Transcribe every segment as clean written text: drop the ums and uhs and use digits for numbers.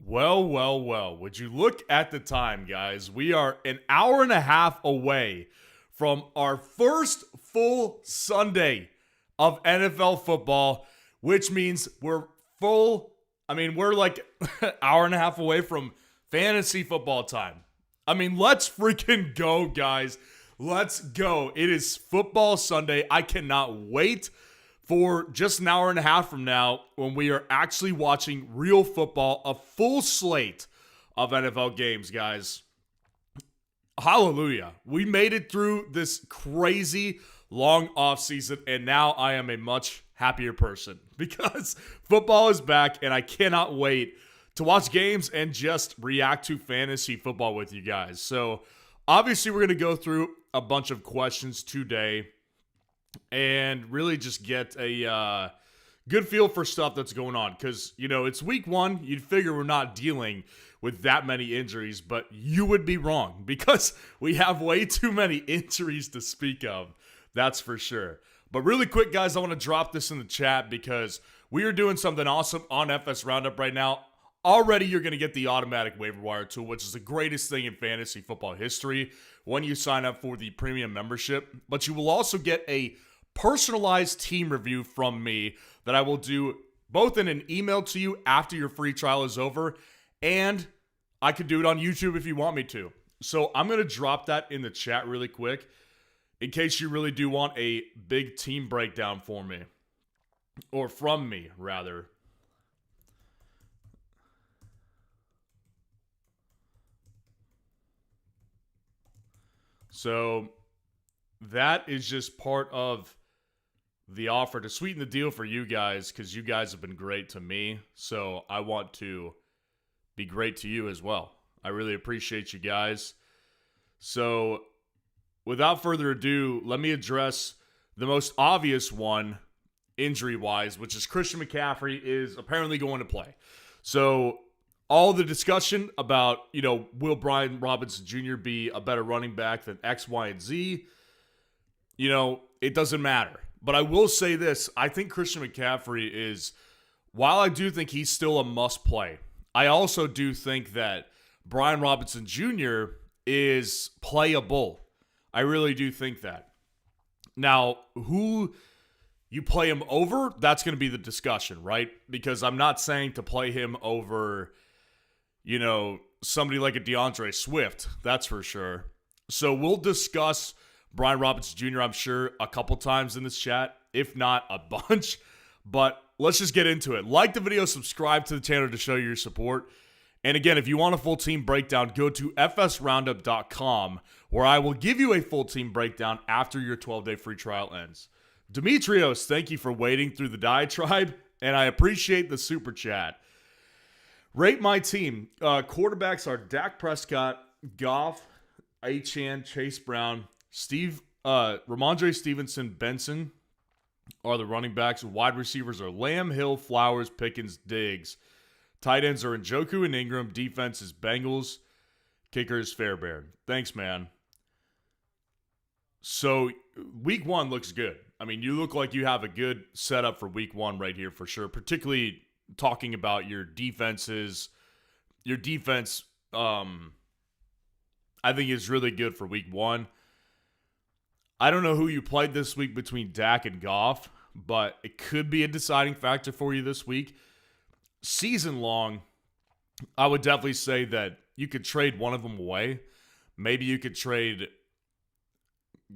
Well, well, well. Would you look at the time, guys? We are an hour and a half away from our first full Sunday of NFL football, which means we're full. We're like an hour and a half away from fantasy football time. Let's freaking go, guys. Let's go. It is football Sunday. I cannot wait for just an hour and a half from now when we are actually watching real football, a full slate of NFL games, guys. Hallelujah. We made it through this crazy long offseason, and now I am a much happier person because football is back, and I cannot wait to watch games and just react to fantasy football with you guys. So, obviously, we're going to go through a bunch of questions today and really just get a good feel for stuff that's going on. Because, it's week one. You'd figure we're not dealing with that many injuries, but you would be wrong because we have way too many injuries to speak of. That's for sure. But really quick, guys, I want to drop this in the chat because we are doing something awesome on FS Roundup right now. Already, you're going to get the automatic waiver wire tool, which is the greatest thing in fantasy football history when you sign up for the premium membership. But you will also get a personalized team review from me that I will do both in an email to you after your free trial is over, and I could do it on YouTube if you want me to. So I'm going to drop that in the chat really quick in case you really do want a big team breakdown for me, or from me, rather. So that is just part of the offer to sweeten the deal for you guys because you guys have been great to me. So I want to be great to you as well. I really appreciate you guys. So without further ado, let me address the most obvious one injury-wise, which is Christian McCaffrey is apparently going to play. So all the discussion about, will Brian Robinson Jr. be a better running back than X, Y, and Z? It doesn't matter. But I will say this. I think Christian McCaffrey is, while I do think he's still a must-play, I also do think that Brian Robinson Jr. is playable. I really do think that. Now, who you play him over, that's going to be the discussion, right? Because I'm not saying to play him over somebody like a DeAndre Swift, that's for sure. So we'll discuss Brian Robinson Jr., I'm sure, a couple times in this chat, if not a bunch. But let's just get into it. Like the video, subscribe to the channel to show your support. And again, if you want a full team breakdown, go to fsroundup.com, where I will give you a full team breakdown after your 12-day free trial ends. Demetrios, thank you for waiting through the diatribe, and I appreciate the super chat. Rate my team. Quarterbacks are Dak Prescott, Goff, Achane, Chase Brown, Ramondre Stevenson, Benson are the running backs. Wide receivers are Lamb, Hill, Flowers, Pickens, Diggs. Tight ends are Njoku and Ingram. Defense is Bengals. Kicker is Fairbairn. Thanks, man. So week one looks good. You look like you have a good setup for week one right here for sure, particularly talking about your defenses. Your defense, I think, is really good for week one. I don't know who you played this week between Dak and Goff, but it could be a deciding factor for you this week. Season long, I would definitely say that you could trade one of them away. Maybe you could trade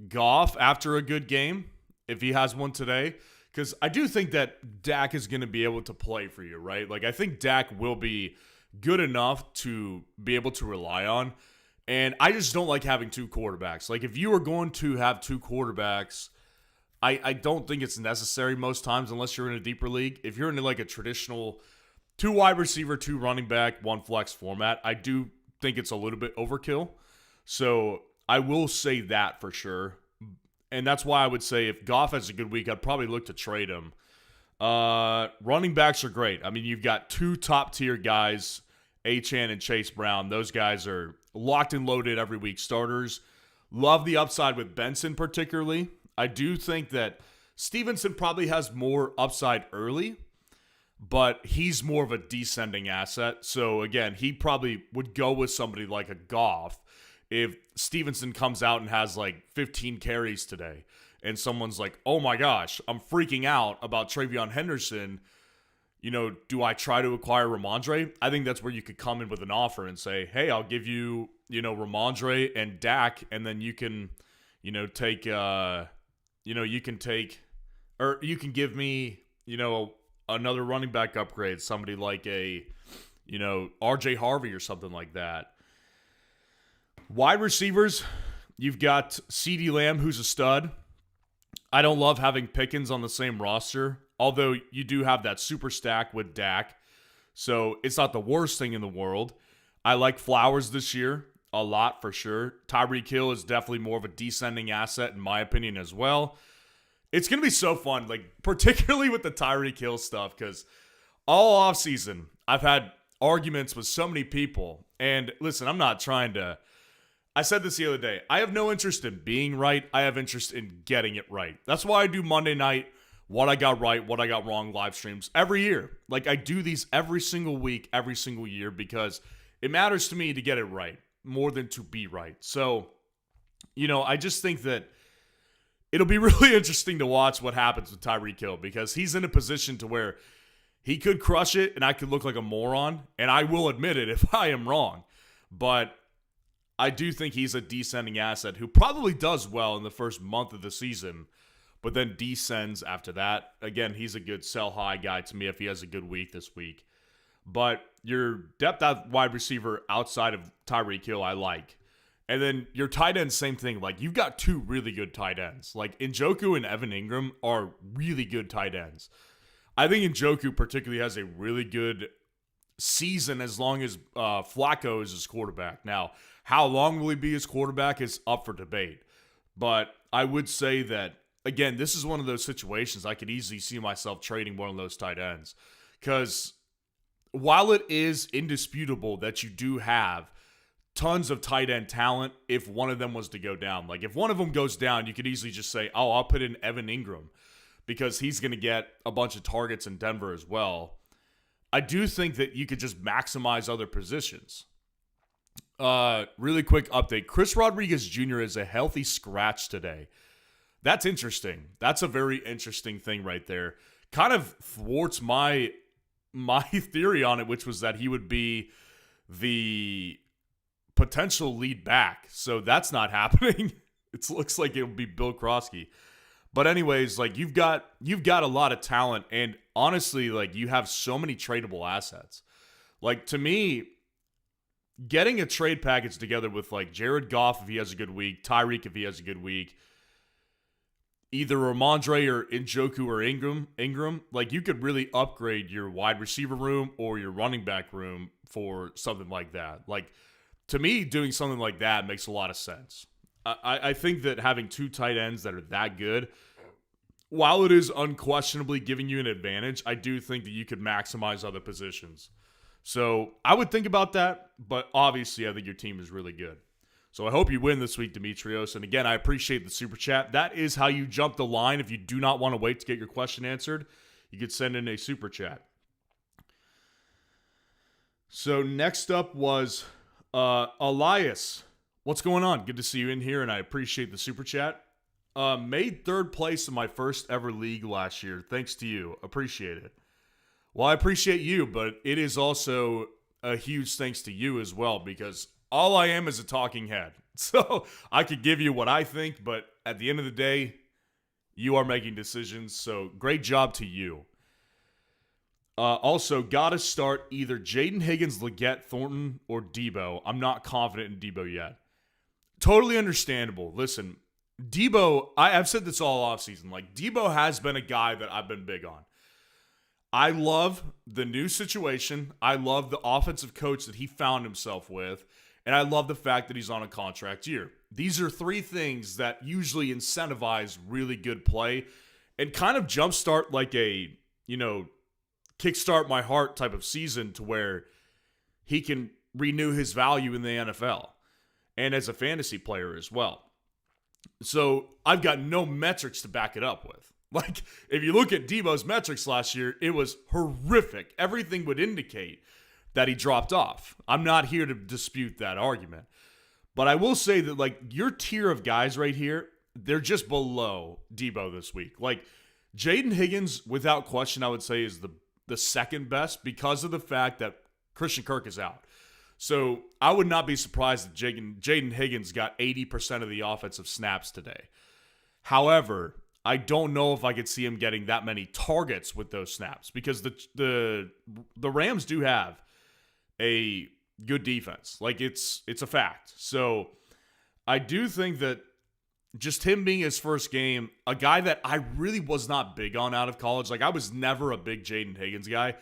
Goff after a good game if he has one today. Because I do think that Dak is going to be able to play for you, right? I think Dak will be good enough to be able to rely on. And I just don't like having two quarterbacks. If you are going to have two quarterbacks, I don't think it's necessary most times unless you're in a deeper league. If you're in a traditional 2 wide receiver, 2 running back, 1 flex format, I do think it's a little bit overkill. So I will say that for sure. And that's why I would say if Goff has a good week, I'd probably look to trade him. Running backs are great. You've got 2 top-tier guys, Achane and Chase Brown. Those guys are locked and loaded every week starters. Love the upside with Benson particularly. I do think that Stevenson probably has more upside early. but he's more of a descending asset. So again, he probably would go with somebody like a Goff if Stevenson comes out and has like 15 carries today and someone's like, oh my gosh, I'm freaking out about Travion Henderson. Do I try to acquire Ramondre? I think that's where you could come in with an offer and say, hey, I'll give you, Ramondre and Dak, and then you can, take, you can give me, another running back upgrade, somebody like a, RJ Harvey or something like that. Wide receivers, you've got CeeDee Lamb, who's a stud. I don't love having Pickens on the same roster, although you do have that super stack with Dak, so it's not the worst thing in the world. I like Flowers this year a lot for sure. Tyreek Hill is definitely more of a descending asset in my opinion as well. It's going to be so fun, like particularly with the Tyreek Hill stuff, because all offseason I've had arguments with so many people. And listen, I'm not trying to... I said this the other day. I have no interest in being right. I have interest in getting it right. That's why I do Monday night, what I got right, what I got wrong live streams every year. Like I do these every single week, every single year, because it matters to me to get it right more than to be right. So, I just think that it'll be really interesting to watch what happens with Tyreek Hill, because he's in a position to where he could crush it and I could look like a moron, and I will admit it if I am wrong. But I do think he's a descending asset who probably does well in the first month of the season, but then descends after that. Again, he's a good sell high guy to me if he has a good week this week. But your depth at wide receiver outside of Tyreek Hill, I like. And then your tight end, same thing. Like, you've got two really good tight ends. Like, Njoku and Evan Ingram are really good tight ends. I think Njoku particularly has a really good season as long as Flacco is his quarterback. Now, how long will he be his quarterback is up for debate. But I would say that, again, this is one of those situations I could easily see myself trading one of those tight ends. Because while it is indisputable that you do have tons of tight end talent, if one of them was to go down, like if one of them goes down, you could easily just say, oh, I'll put in Evan Ingram because he's going to get a bunch of targets in Denver as well. I do think that you could just maximize other positions. Really quick update. Chris Rodriguez Jr. is a healthy scratch today. That's interesting. That's a very interesting thing right there. Kind of thwarts my theory on it, which was that he would be the potential lead back. So that's not happening. It looks like it will be Bill Krosky. But anyways, like you've got a lot of talent, and honestly, like you have so many tradable assets. Like to me, getting a trade package together with like Jared Goff if he has a good week, Tyreek if he has a good week, either Ramondre or Njoku or Ingram, like you could really upgrade your wide receiver room or your running back room for something like that. Like to me, doing something like that makes a lot of sense. I think that having two tight ends that are that good, while it is unquestionably giving you an advantage, I do think that you could maximize other positions. So I would think about that, but obviously I think your team is really good. So I hope you win this week, Demetrios. And again, I appreciate the super chat. That is how you jump the line. If you do not want to wait to get your question answered, you could send in a super chat. So next up was Elias. What's going on? Good to see you in here, and I appreciate the super chat. Made third place in my first ever league last year. Thanks to you. Appreciate it. Well, I appreciate you, but it is also a huge thanks to you as well, because all I am is a talking head. So I could give you what I think, but at the end of the day, you are making decisions. So great job to you. Also, got to start either Jaden Higgins, Leggett, Thornton, or Debo. I'm not confident in Debo yet. Totally understandable. Listen, Debo, I've said this all offseason. Like, Debo has been a guy that I've been big on. I love the new situation. I love the offensive coach that he found himself with. And I love the fact that he's on a contract year. These are three things that usually incentivize really good play and kind of jumpstart like a, kickstart my heart type of season to where he can renew his value in the NFL and as a fantasy player as well. So I've got no metrics to back it up with. Like, if you look at Debo's metrics last year, it was horrific. Everything would indicate that he dropped off. I'm not here to dispute that argument. But I will say that, like, your tier of guys right here, they're just below Debo this week. Like, Jaden Higgins, without question, I would say is the second best because of the fact that Christian Kirk is out. So I would not be surprised if Jaden Higgins got 80% of the offensive snaps today. However, I don't know if I could see him getting that many targets with those snaps because the Rams do have a good defense. Like, it's a fact. So I do think that just him being his first game, a guy that I really was not big on out of college. Like, I was never a big Jaden Higgins guy.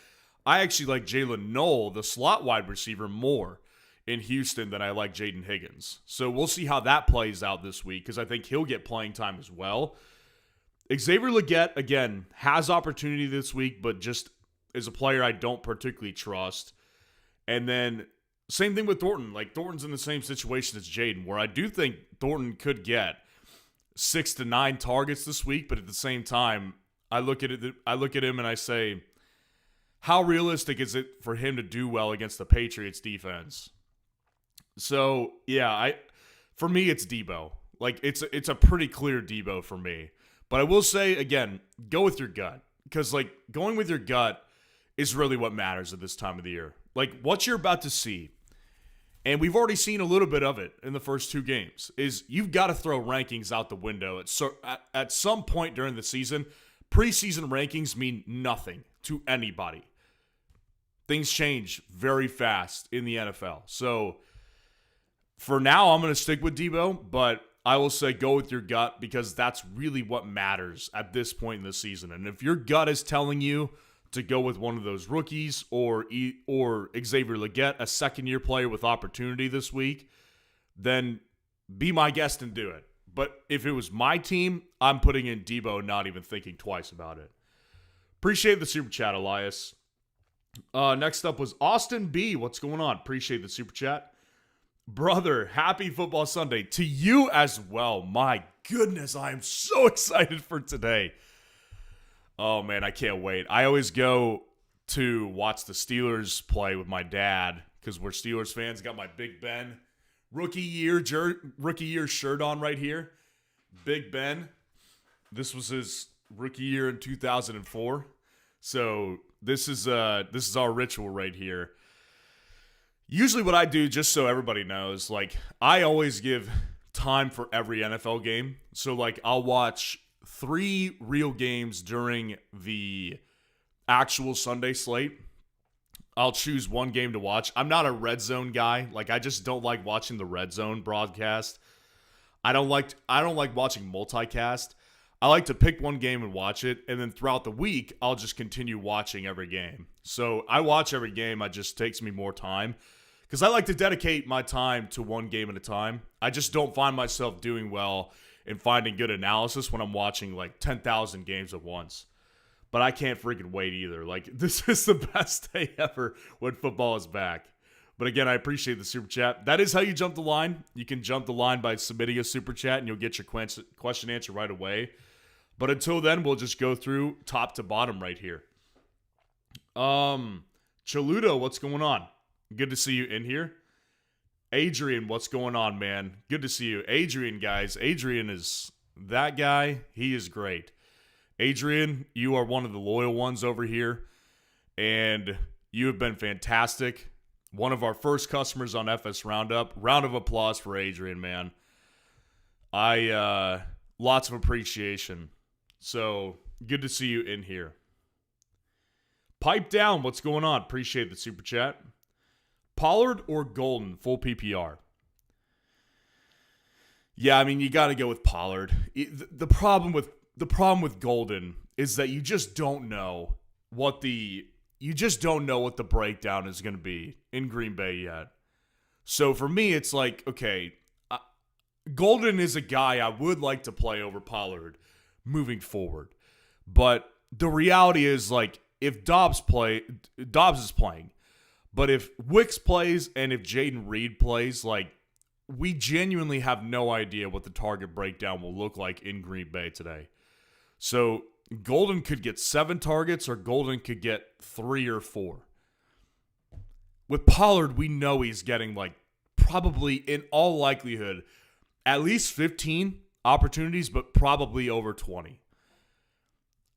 I actually like Jalen Noel, the slot wide receiver, more in Houston than I like Jaden Higgins. So we'll see how that plays out this week because I think he'll get playing time as well. Xavier Legette, again, has opportunity this week, but just is a player I don't particularly trust. And then same thing with Thornton. Like, Thornton's in the same situation as Jaden, where I do think Thornton could get 6 to 9 targets this week, but at the same time, I look at him and I say, how realistic is it for him to do well against the Patriots defense? So, yeah, for me, it's Debo. Like, it's a pretty clear Debo for me. But I will say, again, go with your gut. Because, like, going with your gut is really what matters at this time of the year. Like, what you're about to see, and we've already seen a little bit of it in the first 2 games, is you've got to throw rankings out the window. At some point during the season, preseason rankings mean nothing to anybody. Things change very fast in the NFL. So, for now, I'm going to stick with Debo, but I will say go with your gut because that's really what matters at this point in the season. And if your gut is telling you to go with one of those rookies or Xavier Legette, a second-year player with opportunity this week, then be my guest and do it. But if it was my team, I'm putting in Debo, not even thinking twice about it. Appreciate the super chat, Elias. Next up was Austin B. What's going on? Appreciate the super chat. Brother, happy football Sunday to you as well. My goodness, I am so excited for today. Oh, man, I can't wait. I always go to watch the Steelers play with my dad because we're Steelers fans. Got my Big Ben rookie year shirt on right here. Big Ben. This was his rookie year in 2004. So this is our ritual right here. Usually what I do, just so everybody knows, like, I always give time for every NFL game. So, like, I'll watch 3 real games during the actual Sunday slate. I'll choose one game to watch. I'm not a red zone guy. Like, I just don't like watching the red zone broadcast. I don't like watching multicast. I like to pick one game and watch it, and then throughout the week, I'll just continue watching every game. So I watch every game. It just takes me more time because I like to dedicate my time to one game at a time. I just don't find myself doing well in finding good analysis when I'm watching like 10,000 games at once. But I can't freaking wait either. Like, this is the best day ever when football is back. But again, I appreciate the super chat. That is how you jump the line. You can jump the line by submitting a super chat, and you'll get your question answered right away. But until then, we'll just go through top to bottom right here. Chaluto, what's going on? Good to see you in here. Adrian, what's going on, man? Good to see you. Adrian, guys. Adrian is that guy. He is great. Adrian, you are one of the loyal ones over here, and you have been fantastic. One of our first customers on FS Roundup. Round of applause for Adrian, man. Lots of appreciation. So, good to see you in here. Pipe down, what's going on? Appreciate the super chat. Pollard or Golden, full PPR? Yeah, I mean, you got to go with Pollard. The problem with Golden is that you just don't know what the breakdown is going to be in Green Bay yet. So for me, it's like, okay, Golden is a guy I would like to play over Pollard moving forward. But the reality is, like, if Dobbs is playing, but if Wicks plays and if Jaden Reed plays, like, we genuinely have no idea what the target breakdown will look like in Green Bay today. So Golden could get 7 targets or Golden could get 3 or 4. With Pollard, we know he's getting probably in all likelihood at least 15 opportunities, but probably over 20.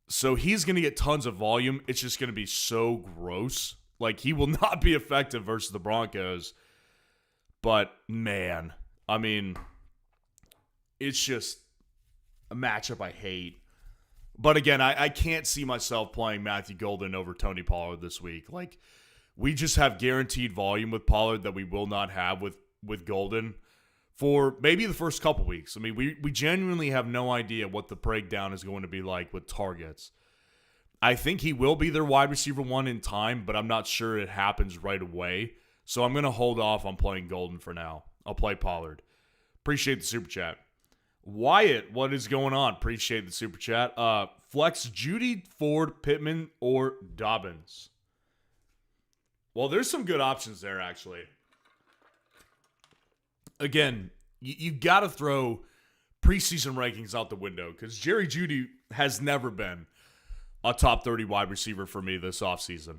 So he's going to get tons of volume. It's just going to be so gross. He will not be effective versus the Broncos. But, man, I mean, it's just a matchup I hate. But, again, I can't see myself playing Matthew Golden over Tony Pollard this week. We just have guaranteed volume with Pollard that we will not have with Golden for maybe the first couple weeks. I mean, we genuinely have no idea what the breakdown is going to be like with targets. I think he will be their wide receiver 1 in time, but I'm not sure it happens right away. So I'm going to hold off on playing Golden for now. I'll play Pollard. Appreciate the super chat. Wyatt, what is going on? Appreciate the super chat. Flex Judy, Ford, Pittman, or Dobbins? Well, there's some good options there, actually. Again, you got to throw preseason rankings out the window because Jerry Jeudy has never been a top 30 wide receiver for me this offseason.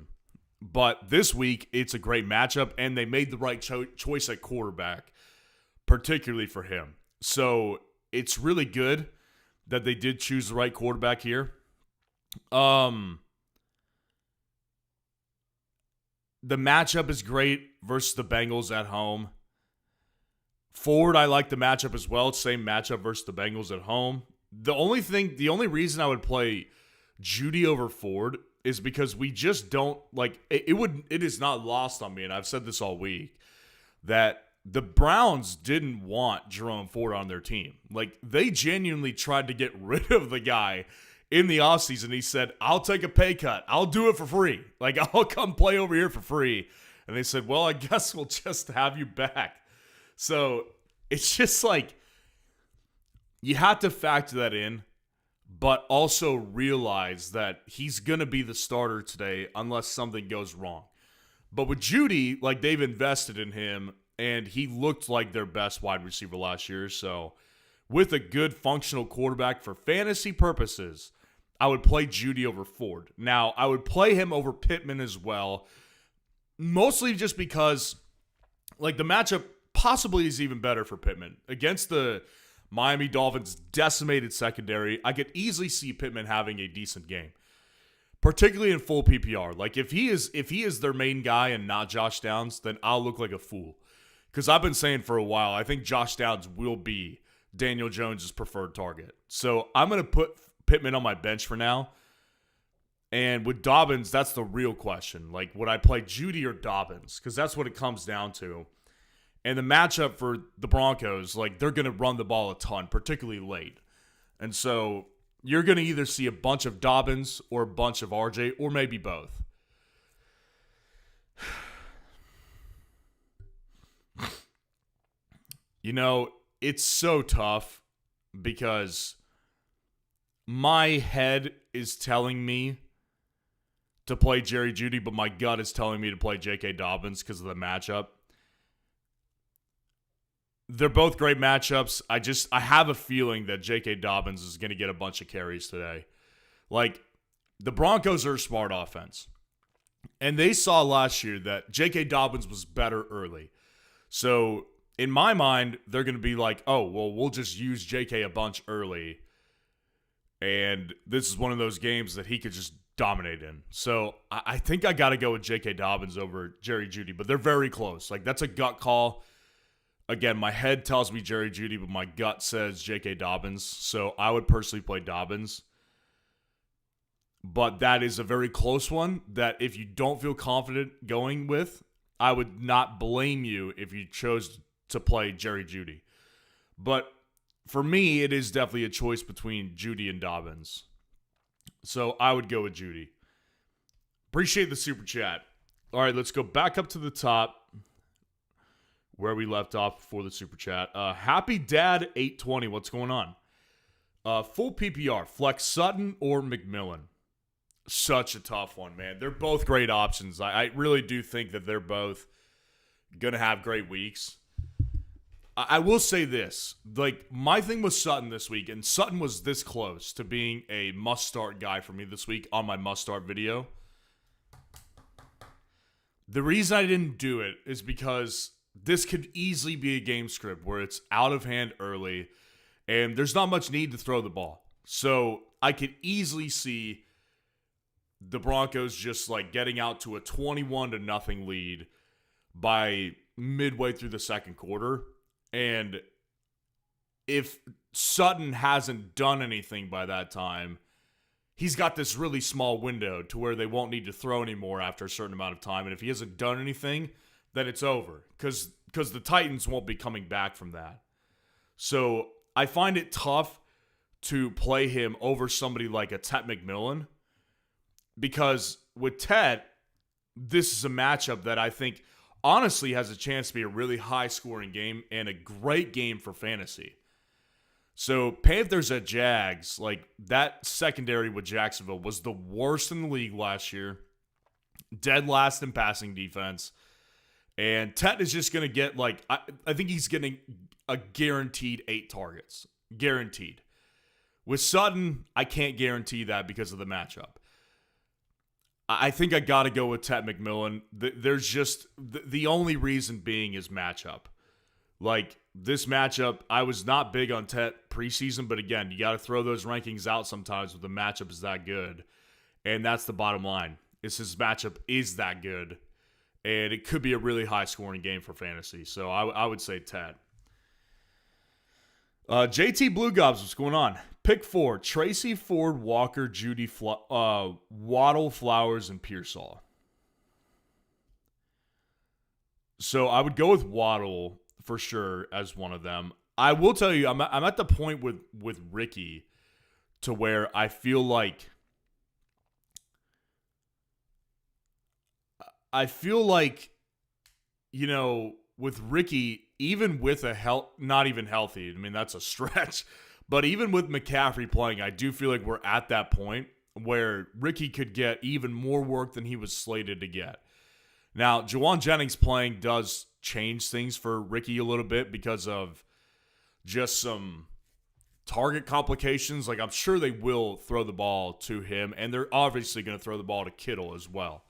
But this week, it's a great matchup, and they made the right choice at quarterback, particularly for him. So it's really good that they did choose the right quarterback here. The matchup is great versus the Bengals at home. Ford, I like the matchup as well. Same matchup versus the Bengals at home. The only reason I would play Judy over Ford is because we just don't it is not lost on me, and I've said this all week, that the Browns didn't want Jerome Ford on their team. They genuinely tried to get rid of the guy in the offseason. He said, I'll take a pay cut. I'll do it for free. I'll come play over here for free. And they said, well, I guess we'll just have you back. So it's just you have to factor that in, but also realize that he's going to be the starter today unless something goes wrong. But with Judy, they've invested in him, and he looked like their best wide receiver last year. So with a good functional quarterback for fantasy purposes, I would play Judy over Ford. Now, I would play him over Pittman as well, mostly just because the matchup possibly is even better for Pittman. Against the Miami Dolphins' decimated secondary, I could easily see Pittman having a decent game, particularly in full PPR. If he is their main guy and not Josh Downs, then I'll look like a fool. Because I've been saying for a while, I think Josh Downs will be Daniel Jones' preferred target. So I'm going to put Pittman on my bench for now. And with Dobbins, that's the real question. Would I play Judy or Dobbins? Because that's what it comes down to. And the matchup for the Broncos, they're going to run the ball a ton, particularly late. And so you're going to either see a bunch of Dobbins or a bunch of RJ, or maybe both. It's so tough because my head is telling me to play Jerry Jeudy, but my gut is telling me to play J.K. Dobbins because of the matchup. They're both great matchups. I have a feeling that J.K. Dobbins is going to get a bunch of carries today. The Broncos are a smart offense. And they saw last year that J.K. Dobbins was better early. So in my mind, they're going to be oh, well, we'll just use J.K. a bunch early. And this is one of those games that he could just dominate in. So I think I got to go with J.K. Dobbins over Jerry Jeudy. But they're very close. That's a gut call. Again, my head tells me Jerry Jeudy, but my gut says J.K. Dobbins. So I would personally play Dobbins. But that is a very close one that if you don't feel confident going with, I would not blame you if you chose to play Jerry Jeudy. But for me, it is definitely a choice between Jeudy and Dobbins. So I would go with Jeudy. Appreciate the super chat. All right, let's go back up to the top where we left off before the super chat. Happy Dad 820. What's going on? Full PPR, Flex Sutton or McMillan? Such a tough one, man. They're both great options. I really do think that they're both going to have great weeks. I will say this. Like, my thing with Sutton this week, and Sutton was this close to being a must-start guy for me this week on my must-start video. The reason I didn't do it is because this could easily be a game script where it's out of hand early, and there's not much need to throw the ball. So I could easily see the Broncos just like getting out to a 21-0 lead by midway through the second quarter. And if Sutton hasn't done anything by that time, he's got this really small window to where they won't need to throw anymore after a certain amount of time. And if he hasn't done anything, then it's over because the Titans won't be coming back from that. So I find it tough to play him over somebody like a Tet McMillan because with Tet, this is a matchup that I think honestly has a chance to be a really high-scoring game and a great game for fantasy. So Panthers at Jags, like that secondary with Jacksonville was the worst in the league last year. Dead last in passing defense. And Tet is just going to get like, I think he's getting a guaranteed 8 targets. Guaranteed. With Sutton, I can't guarantee that because of the matchup. I think I got to go with Tet McMillan. There's just, the only reason being is matchup. Like, this matchup, I was not big on Tet preseason, but again, you got to throw those rankings out sometimes when the matchup is that good. And that's the bottom line. Is his matchup is that good. And it could be a really high-scoring game for fantasy. So I would say Tet. JT Blue Gobs, what's going on? Pick 4, Tracy, Ford, Walker, Judy, Waddle, Flowers, and Pearsall. So I would go with Waddle for sure as one of them. I will tell you, I'm at the point with Ricky to where I feel like you know, with Ricky, even with not even healthy, I mean, that's a stretch, but even with McCaffrey playing, I do feel like we're at that point where Ricky could get even more work than he was slated to get. Now, Jawan Jennings playing does change things for Ricky a little bit because of just some target complications. Like, I'm sure they will throw the ball to him, and they're obviously going to throw the ball to Kittle as well.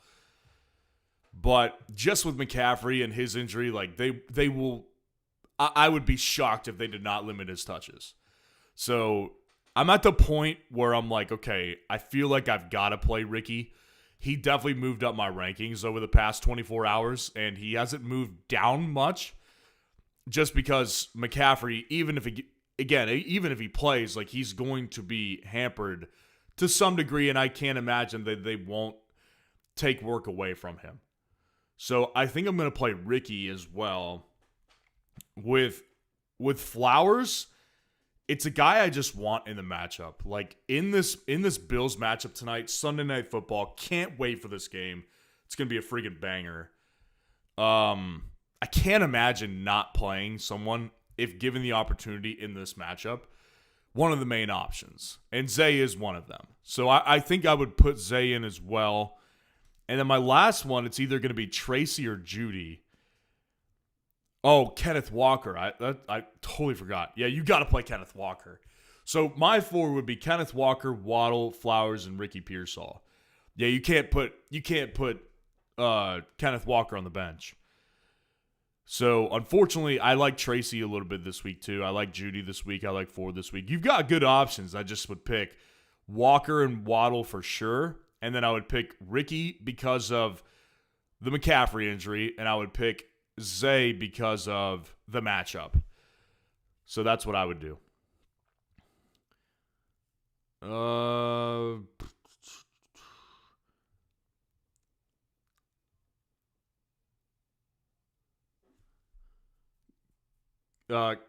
But just with McCaffrey and his injury, like they will, I would be shocked if they did not limit his touches. So I'm at the point where I'm like, okay, I feel like I've got to play Ricky. He definitely moved up my rankings over the past 24 hours, and he hasn't moved down much just because McCaffrey, even if he plays, like he's going to be hampered to some degree, and I can't imagine that they won't take work away from him. So I think I'm going to play Ricky as well. With Flowers, it's a guy I just want in the matchup. Like in this Bills matchup tonight, Sunday Night Football, can't wait for this game. It's going to be a freaking banger. I can't imagine not playing someone if given the opportunity in this matchup. One of the main options. And Zay is one of them. So I think I would put Zay in as well. And then my last one, it's either going to be Tracy or Judy. Oh, Kenneth Walker. I totally forgot. Yeah, you got to play Kenneth Walker. So my 4 would be Kenneth Walker, Waddle, Flowers, and Ricky Pearsall. Yeah, you can't put Kenneth Walker on the bench. So unfortunately, I like Tracy a little bit this week too. I like Judy this week. I like Ford this week. You've got good options. I just would pick Walker and Waddle for sure. And then I would pick Ricky because of the McCaffrey injury. And I would pick Zay because of the matchup. So that's what I would do.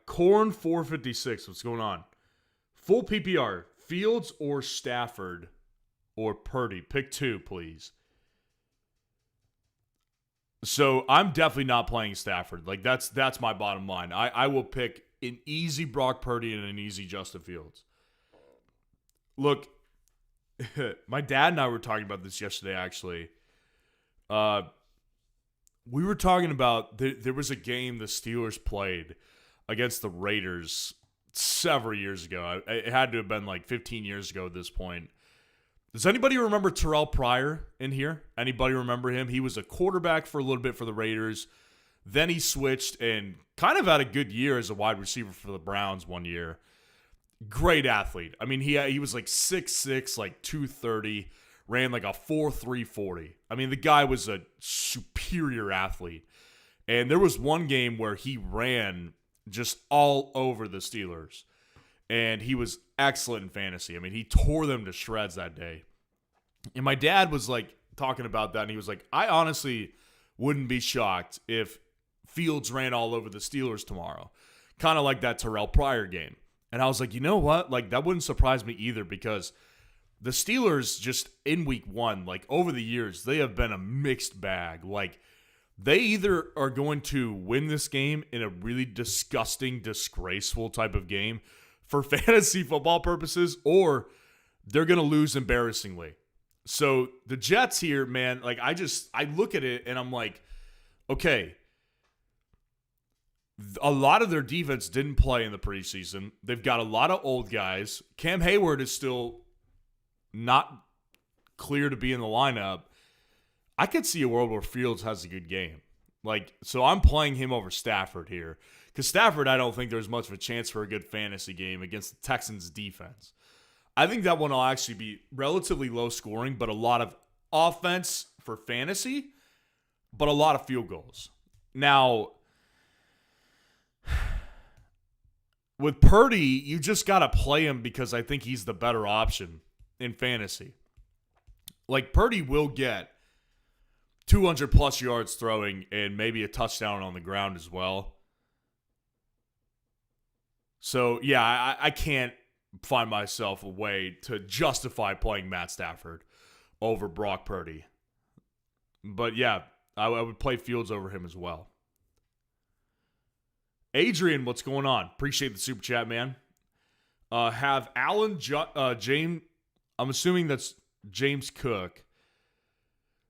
Corn 456. What's going on? Full PPR. Fields or Stafford or Purdy. Pick 2, please. So I'm definitely not playing Stafford. Like that's my bottom line. I will pick an easy Brock Purdy and an easy Justin Fields. Look, my dad and I were talking about this yesterday, actually. We were talking about there was a game the Steelers played against the Raiders several years ago. It had to have been like 15 years ago at this point. Does anybody remember Terrell Pryor in here? Anybody remember him? He was a quarterback for a little bit for the Raiders. Then he switched and kind of had a good year as a wide receiver for the Browns one year. Great athlete. I mean, he was like 6'6", like 230, ran like a 4.3 40. I mean, the guy was a superior athlete. And there was one game where he ran just all over the Steelers. And he was excellent in fantasy. I mean, he tore them to shreds that day. And my dad was like talking about that, and he was like, I honestly wouldn't be shocked if Fields ran all over the Steelers tomorrow. Kind of like that Terrell Pryor game. And I was like, you know what? Like, that wouldn't surprise me either, because the Steelers just in week one, like over the years, they have been a mixed bag. Like, they either are going to win this game in a really disgusting, disgraceful type of game for fantasy football purposes, or they're going to lose embarrassingly. So the Jets here, man, like I look at it and I'm like, okay, a lot of their defense didn't play in the preseason. They've got a lot of old guys. Cam Hayward is still not clear to be in the lineup. I could see a world where Fields has a good game. Like, so I'm playing him over Stafford here. Because Stafford, I don't think there's much of a chance for a good fantasy game against the Texans' defense. I think that one will actually be relatively low scoring, but a lot of offense for fantasy, but a lot of field goals. Now, with Purdy, you just got to play him because I think he's the better option in fantasy. Like, Purdy will get 200-plus yards throwing and maybe a touchdown on the ground as well. So, yeah, I can't find myself a way to justify playing Matt Stafford over Brock Purdy. But, yeah, I would play Fields over him as well. Adrian, what's going on? Appreciate the super chat, man. Have Allen, James, I'm assuming that's James Cook.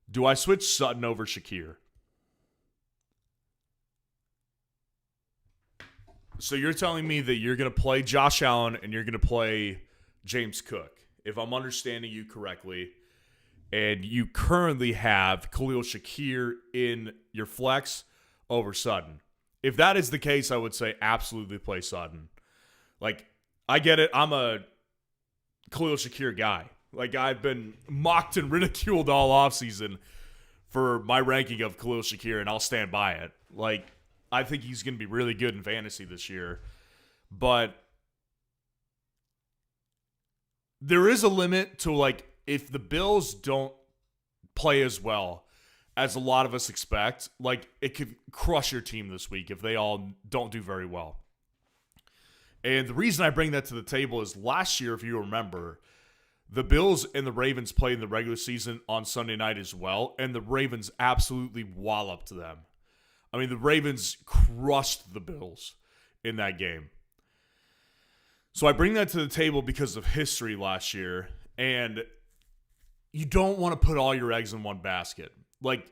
Do I switch Sutton over Shakir? So you're telling me that you're going to play Josh Allen and you're going to play James Cook, if I'm understanding you correctly, and you currently have Khalil Shakir in your flex over Sutton. If that is the case, I would say absolutely play Sutton. Like, I get it. I'm a Khalil Shakir guy. Like, I've been mocked and ridiculed all offseason for my ranking of Khalil Shakir, and I'll stand by it. Like, I think he's going to be really good in fantasy this year. But there is a limit to, like, if the Bills don't play as well as a lot of us expect, like, it could crush your team this week if they all don't do very well. And the reason I bring that to the table is last year, if you remember, the Bills and the Ravens played in the regular season on Sunday night as well, and the Ravens absolutely walloped them. I mean, the Ravens crushed the Bills in that game. So I bring that to the table because of history last year, and you don't want to put all your eggs in one basket. Like,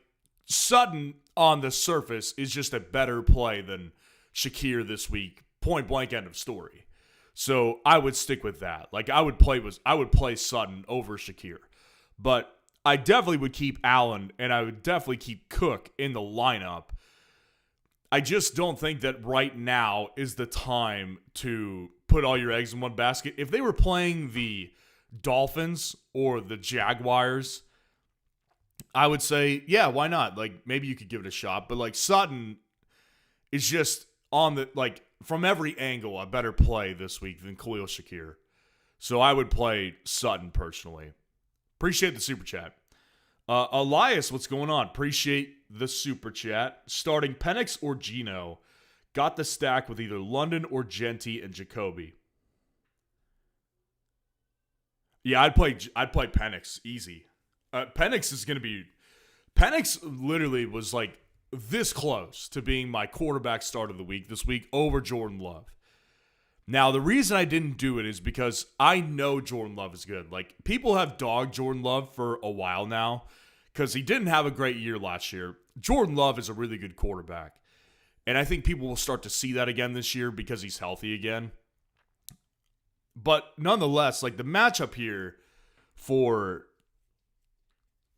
Sutton on the surface is just a better play than Shakir this week. Point blank, end of story. So I would stick with that. Like, I would play Sutton over Shakir. But I definitely would keep Allen, and I would definitely keep Cook in the lineup. I just don't think that right now is the time to put all your eggs in one basket. If they were playing the Dolphins or the Jaguars, I would say, yeah, why not? Like, maybe you could give it a shot. But, like, Sutton is just on the, like, from every angle, a better play this week than Khalil Shakir. So I would play Sutton personally. Appreciate the super chat. Elias, what's going on? Appreciate the super chat. Starting Penix or Geno. Got the stack with either London or Genty and Jacoby. Yeah, I'd play Penix easy. Penix is going to be... Penix literally was like this close to being my quarterback start of the week this week over Jordan Love. Now, the reason I didn't do it is because I know Jordan Love is good. Like, people have dogged Jordan Love for a while now because he didn't have a great year last year. Jordan Love is a really good quarterback. And I think people will start to see that again this year because he's healthy again. But nonetheless, like the matchup here for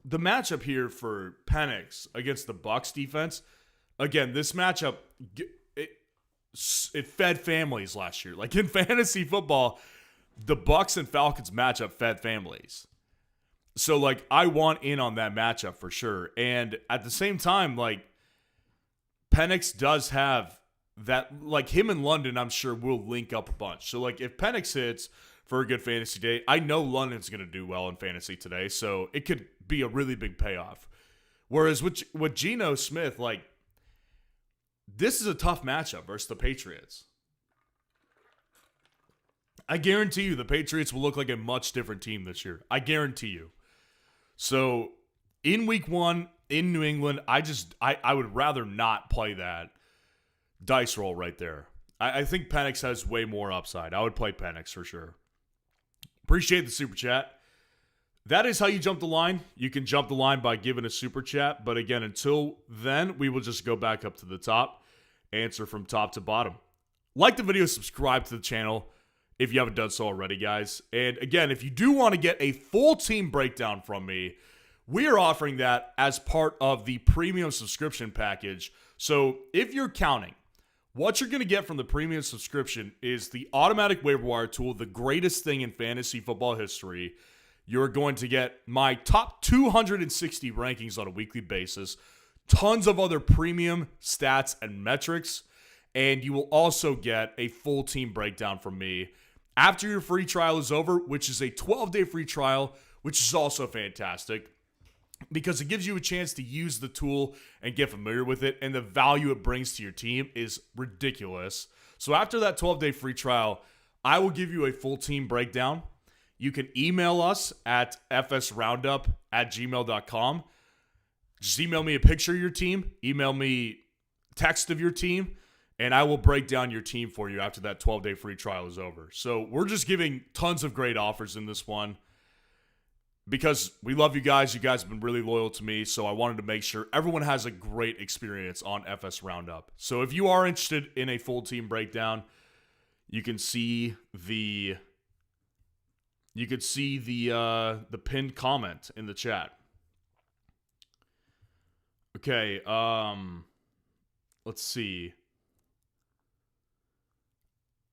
Penix against the Bucs defense, again, this matchup, it fed families last year. Like in fantasy football, the Bucs and Falcons matchup fed families. So like I want in on that matchup for sure. And at the same time, like Penix does have that, like him and London, I'm sure will link up a bunch. So like if Penix hits for a good fantasy day, I know London's going to do well in fantasy today. So it could be a really big payoff. Whereas with Geno Smith, like this is a tough matchup versus the Patriots. I guarantee you the Patriots will look like a much different team this year. I guarantee you. So in week 1 in New England, I would rather not play that dice roll right there. I think Penix has way more upside. I would play Penix for sure. Appreciate the super chat. That is how you jump the line. You can jump the line by giving a super chat. But again, until then, we will just go back up to the top. Answer from top to bottom. Like the video, subscribe to the channel if you haven't done so already, guys. And again, if you do want to get a full team breakdown from me, we are offering that as part of the premium subscription package. So if you're counting, what you're going to get from the premium subscription is the automatic waiver wire tool, the greatest thing in fantasy football history. You're going to get my top 260 rankings on a weekly basis, tons of other premium stats and metrics, and you will also get a full team breakdown from me after your free trial is over, which is a 12-day free trial, which is also fantastic because it gives you a chance to use the tool and get familiar with it, and the value it brings to your team is ridiculous. So after that 12-day free trial, I will give you a full team breakdown. You can email us at fsroundup@gmail.com. Just email me a picture of your team, email me text of your team, and I will break down your team for you after that 12-day free trial is over. So we're just giving tons of great offers in this one because we love you guys. You guys have been really loyal to me, so I wanted to make sure everyone has a great experience on FS Roundup. So if you are interested in a full team breakdown, you can see the pinned comment in the chat. Okay, let's see.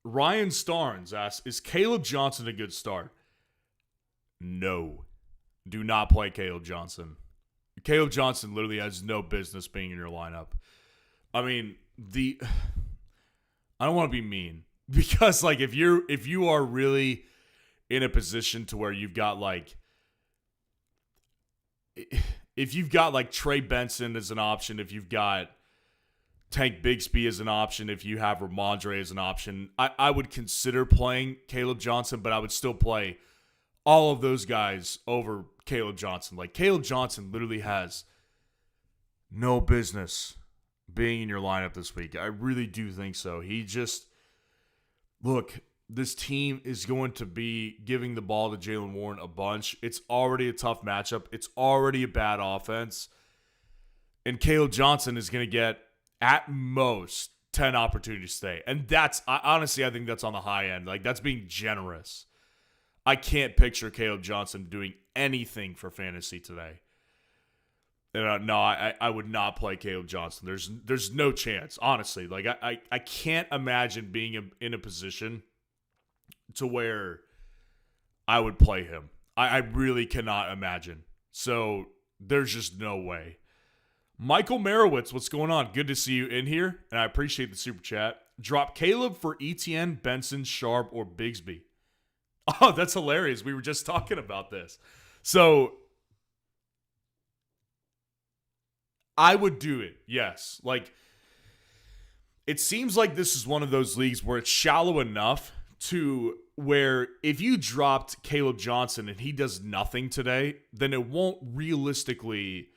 Ryan Starnes asks, is Caleb Johnson a good start? No. Do not play Caleb Johnson. Caleb Johnson literally has no business being in your lineup. I mean, I don't want to be mean because like if you are really in a position to where you've got like Trey Benson as an option, if you've got Tank Bigsby as an option, if you have Ramondre as an option, I would consider playing Caleb Johnson, but I would still play all of those guys over Caleb Johnson. Like Caleb Johnson literally has no business being in your lineup this week. I really do think so. Look, this team is going to be giving the ball to Jaylen Warren a bunch. It's already a tough matchup. It's already a bad offense. And Caleb Johnson is going to get, at most, 10 opportunities today. And honestly, I think that's on the high end. Like, that's being generous. I can't picture Caleb Johnson doing anything for fantasy today. No, I would not play Caleb Johnson. There's no chance, honestly. Like, I can't imagine being in a position to where I would play him. I really cannot imagine. So there's just no way. Michael Merowitz, what's going on? Good to see you in here, and I appreciate the super chat. Drop Caleb for Etienne, Benson, Sharp, or Bigsby. Oh, that's hilarious. We were just talking about this. So I would do it, yes. Like, it seems like this is one of those leagues where it's shallow enough to where if you dropped Caleb Johnson and he does nothing today, then it won't realistically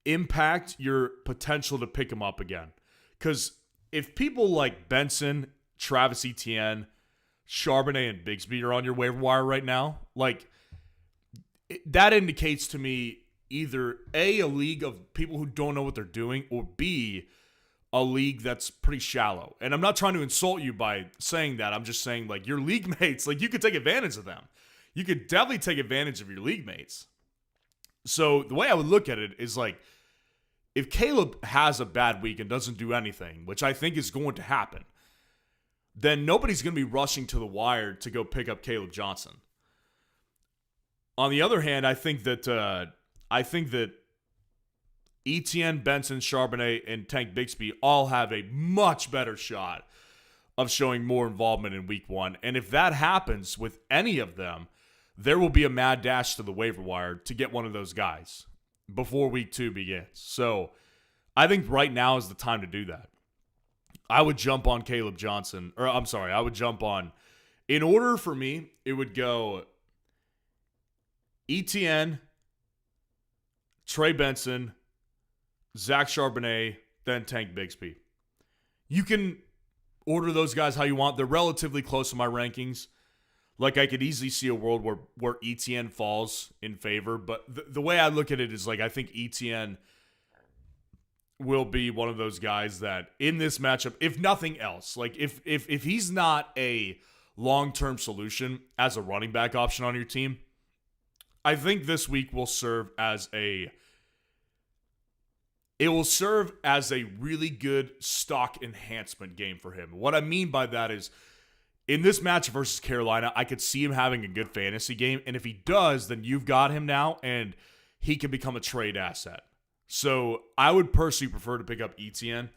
impact your potential to pick him up again. Because if people like Benson, Travis Etienne, Charbonnet, and Bigsby are on your waiver wire right now, like that indicates to me either A, a league of people who don't know what they're doing, or B, a league that's pretty shallow. And I'm not trying to insult you by saying that. I'm just saying, like, your league mates, like, you could take advantage of them. You could definitely take advantage of your league mates. So the way I would look at it is, like, if Caleb has a bad week and doesn't do anything, which I think is going to happen, then nobody's going to be rushing to the wire to go pick up Caleb Johnson. On the other hand, I think that Etienne, Benson, Charbonnet, and Tank Bigsby all have a much better shot of showing more involvement in week 1. And if that happens with any of them, there will be a mad dash to the waiver wire to get one of those guys before week 2 begins. So I think right now is the time to do that. I would jump on Caleb Johnson, I would jump on, in order for me, it would go Etienne, Trey Benson, Zach Charbonnet, then Tank Bigsby. You can order those guys how you want. They're relatively close to my rankings. Like, I could easily see a world where Etienne falls in favor, but the way I look at it is, like, I think Etienne will be one of those guys that in this matchup, if nothing else, like if he's not a long-term solution as a running back option on your team, I think this week will serve as a really good stock enhancement game for him. What I mean by that is, in this match versus Carolina, I could see him having a good fantasy game, and if he does, then you've got him now, and he can become a trade asset. So I would personally prefer to pick up Etienne.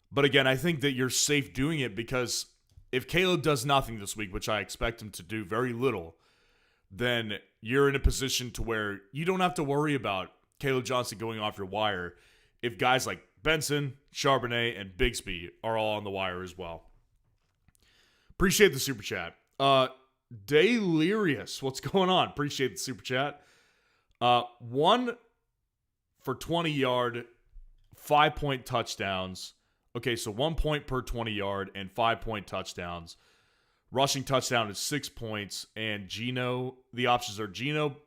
But again, I think that you're safe doing it because if Caleb does nothing this week, which I expect him to do very little, then you're in a position to where you don't have to worry about Caleb Johnson going off your wire if guys like Benson, Charbonnet, and Bigsby are all on the wire as well. Appreciate the super chat. Delirious, what's going on? Appreciate the super chat. 1 for 20-yard, 5-point touchdowns. Okay, so 1 point per 20-yard and 5-point touchdowns. Rushing touchdown is 6 points. And Geno, the options are Geno,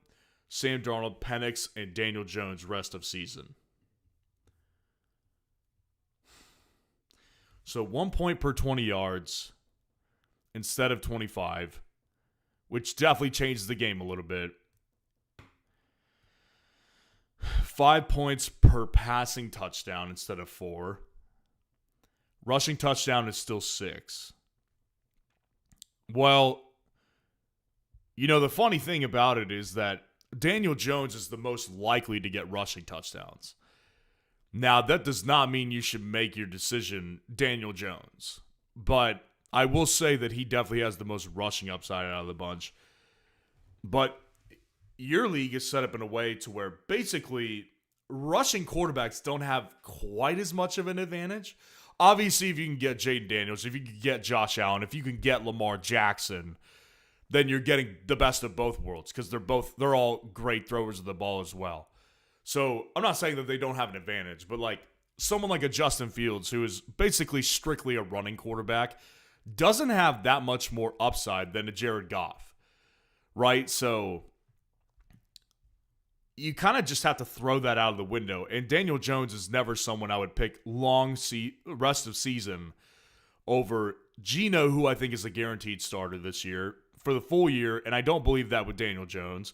Sam Darnold, Penix, and Daniel Jones rest of season. So 1 point per 20 yards instead of 25, which definitely changes the game a little bit. 5 points per passing touchdown instead of 4. Rushing touchdown is still 6. Well, the funny thing about it is that Daniel Jones is the most likely to get rushing touchdowns. Now, that does not mean you should make your decision Daniel Jones. But I will say that he definitely has the most rushing upside out of the bunch. But your league is set up in a way to where basically rushing quarterbacks don't have quite as much of an advantage. Obviously, if you can get Jaden Daniels, if you can get Josh Allen, if you can get Lamar Jackson, then you're getting the best of both worlds because they're all great throwers of the ball as well. So I'm not saying that they don't have an advantage, but like someone like a Justin Fields, who is basically strictly a running quarterback, doesn't have that much more upside than a Jared Goff, right? So you kind of just have to throw that out of the window. And Daniel Jones is never someone I would pick rest of season over Geno, who I think is a guaranteed starter this year for the full year. And I don't believe that with Daniel Jones.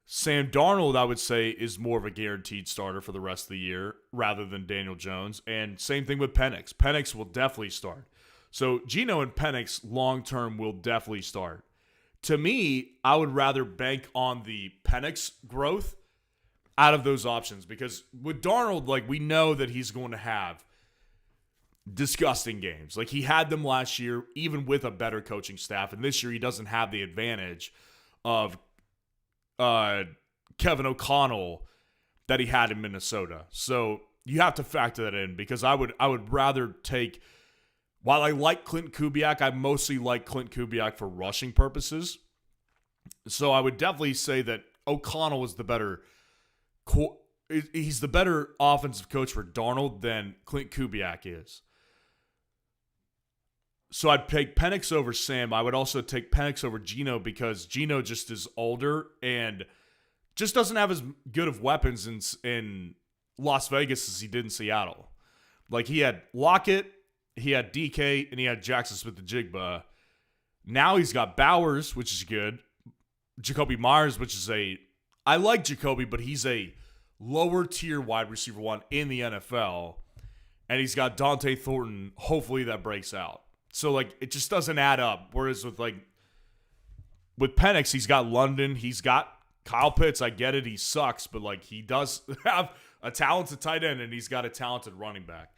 Sam Darnold, I would say, is more of a guaranteed starter for the rest of the year rather than Daniel Jones. And same thing with Penix. Penix will definitely start. So Geno and Penix long-term will definitely start. To me, I would rather bank on the Penix growth out of those options because with Darnold, like we know that he's going to have disgusting games. Like he had them last year, even with a better coaching staff, and this year he doesn't have the advantage of Kevin O'Connell that he had in Minnesota. So you have to factor that in because I would rather take. While I like Clint Kubiak, I mostly like Clint Kubiak for rushing purposes. So I would definitely say that O'Connell is the better he's the better offensive coach for Darnold than Clint Kubiak is. So I'd take Penix over Sam. I would also take Penix over Geno because Geno just is older and just doesn't have as good of weapons in Las Vegas as he did in Seattle. Like, he had Lockett, he had DK, and he had Jackson Smith-Njigba. Now he's got Bowers, which is good. Jacoby Myers, which is I like Jacoby, but he's a lower tier wide receiver one in the NFL. And he's got Dante Thornton. Hopefully that breaks out. So, like, it just doesn't add up. Whereas with Penix, he's got London. He's got Kyle Pitts. I get it. He sucks. But, like, he does have a talented tight end, and he's got a talented running back.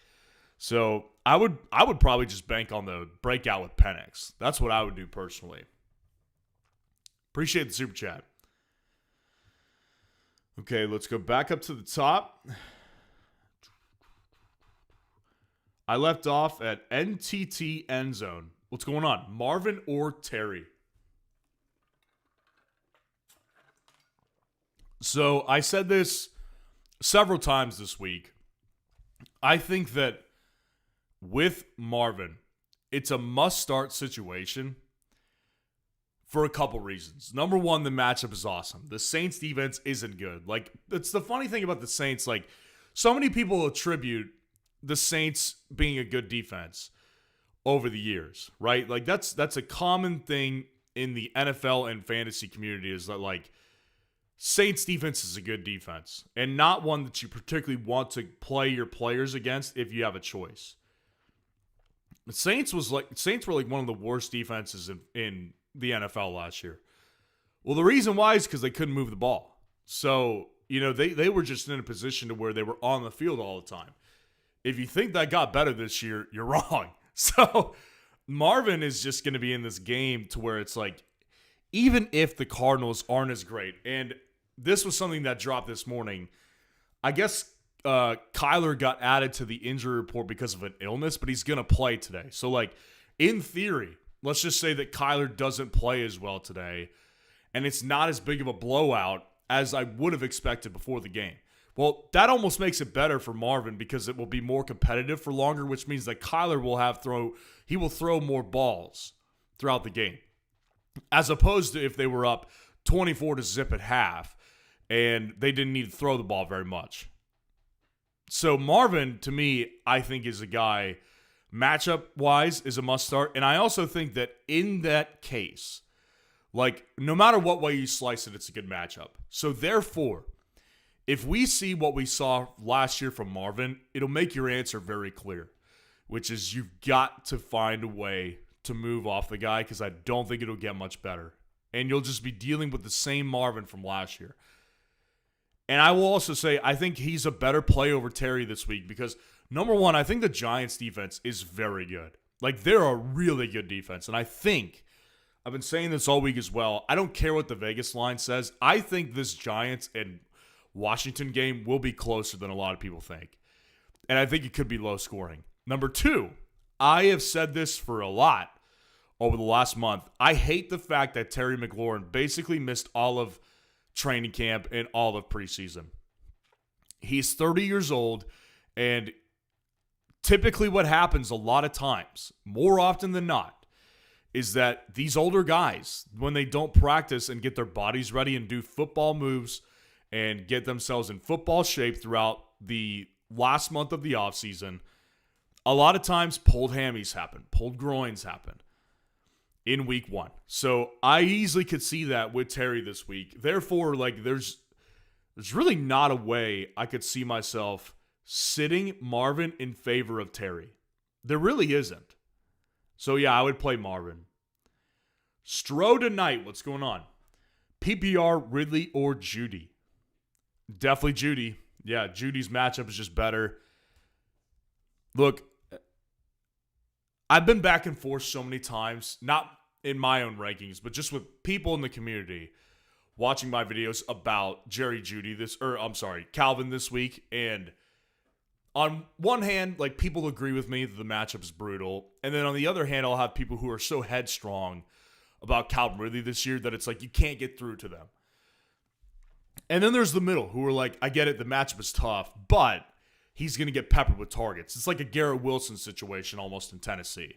So, I would probably just bank on the breakout with Penix. That's what I would do personally. Appreciate the super chat. Okay, let's go back up to the top. I left off at NTT End Zone. What's going on? Marvin or Terry? So I said this several times this week. I think that with Marvin, it's a must-start situation for a couple reasons. Number one, the matchup is awesome. The Saints defense isn't good. Like, it's the funny thing about the Saints. Like, so many people attribute the Saints being a good defense over the years, right? Like, that's a common thing in the NFL and fantasy community, is that, like, Saints defense is a good defense and not one that you particularly want to play your players against if you have a choice. The Saints were like one of the worst defenses in the NFL last year. Well, the reason why is because they couldn't move the ball. So, you know, they were just in a position to where they were on the field all the time. If you think that got better this year, you're wrong. So Marvin is just going to be in this game to where it's like, even if the Cardinals aren't as great, and this was something that dropped this morning, I guess Kyler got added to the injury report because of an illness, but he's going to play today. So, like, in theory, let's just say that Kyler doesn't play as well today, and it's not as big of a blowout as I would have expected before the game. Well, that almost makes it better for Marvin because it will be more competitive for longer, which means that Kyler will throw more balls throughout the game, as opposed to if they were up 24-0 at half and they didn't need to throw the ball very much. So Marvin, to me, I think is a guy, matchup-wise, is a must-start. And I also think that in that case, like, no matter what way you slice it, it's a good matchup. So therefore, if we see what we saw last year from Marvin, it'll make your answer very clear, which is you've got to find a way to move off the guy because I don't think it'll get much better. And you'll just be dealing with the same Marvin from last year. And I will also say I think he's a better play over Terry this week because, number one, I think the Giants' defense is very good. Like, they're a really good defense. And I think, I've been saying this all week as well, I don't care what the Vegas line says. I think this Giants and Washington game will be closer than a lot of people think. And I think it could be low scoring. Number two, I have said this for a lot over the last month. I hate the fact that Terry McLaurin basically missed all of training camp and all of preseason. He's 30 years old, and typically what happens a lot of times, more often than not, is that these older guys, when they don't practice and get their bodies ready and do football moves and get themselves in football shape throughout the last month of the offseason, a lot of times pulled hammies happen, pulled groins happen in week one. So I easily could see that with Terry this week. Therefore, like, there's really not a way I could see myself sitting Marvin in favor of Terry. There really isn't. So yeah, I would play Marvin. Stro tonight, what's going on? PPR, Ridley, or Judy? Definitely Judy. Yeah, Judy's matchup is just better. Look, I've been back and forth so many times, not in my own rankings, but just with people in the community watching my videos about Calvin this week. And on one hand, like, people agree with me that the matchup is brutal. And then on the other hand, I'll have people who are so headstrong about Calvin Ridley this year that it's like you can't get through to them. And then there's the middle who are like, I get it, the matchup is tough, but he's going to get peppered with targets. It's like a Garrett Wilson situation almost in Tennessee.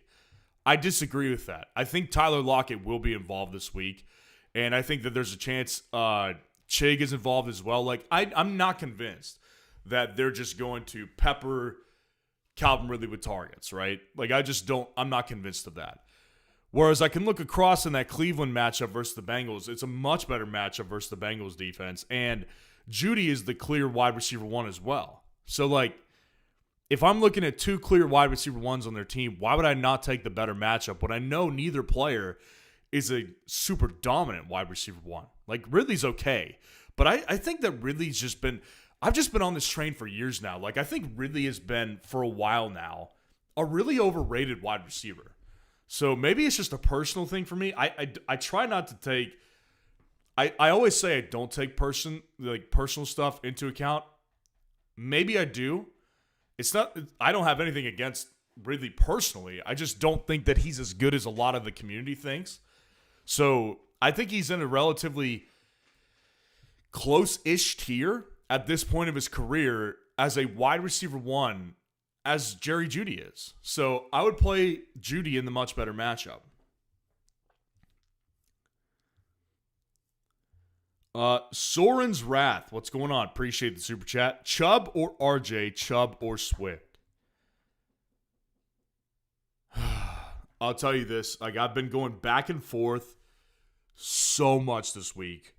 I disagree with that. I think Tyler Lockett will be involved this week, and I think that there's a chance Chig is involved as well. Like, I'm not convinced that they're just going to pepper Calvin Ridley with targets, right? Like, I'm not convinced of that. Whereas I can look across in that Cleveland matchup versus the Bengals. It's a much better matchup versus the Bengals defense. And Judy is the clear wide receiver one as well. So, like, if I'm looking at two clear wide receiver ones on their team, why would I not take the better matchup when I know neither player is a super dominant wide receiver one? Like, Ridley's okay. But I think that Ridley's just been – I've just been on this train for years now. Like, I think Ridley has been, for a while now, a really overrated wide receiver. So maybe it's just a personal thing for me. I try not to take I always say I don't take personal stuff into account. Maybe I do. It's not I don't have anything against Ridley personally. I just don't think that he's as good as a lot of the community thinks. So I think he's in a relatively close-ish tier at this point of his career as a wide receiver one as Jerry Jeudy is. So I would play Jeudy in the much better matchup. Soren's Wrath. What's going on? Appreciate the super chat. Chubb or RJ? Chubb or Swift? I'll tell you this. Like, I've been going back and forth so much this week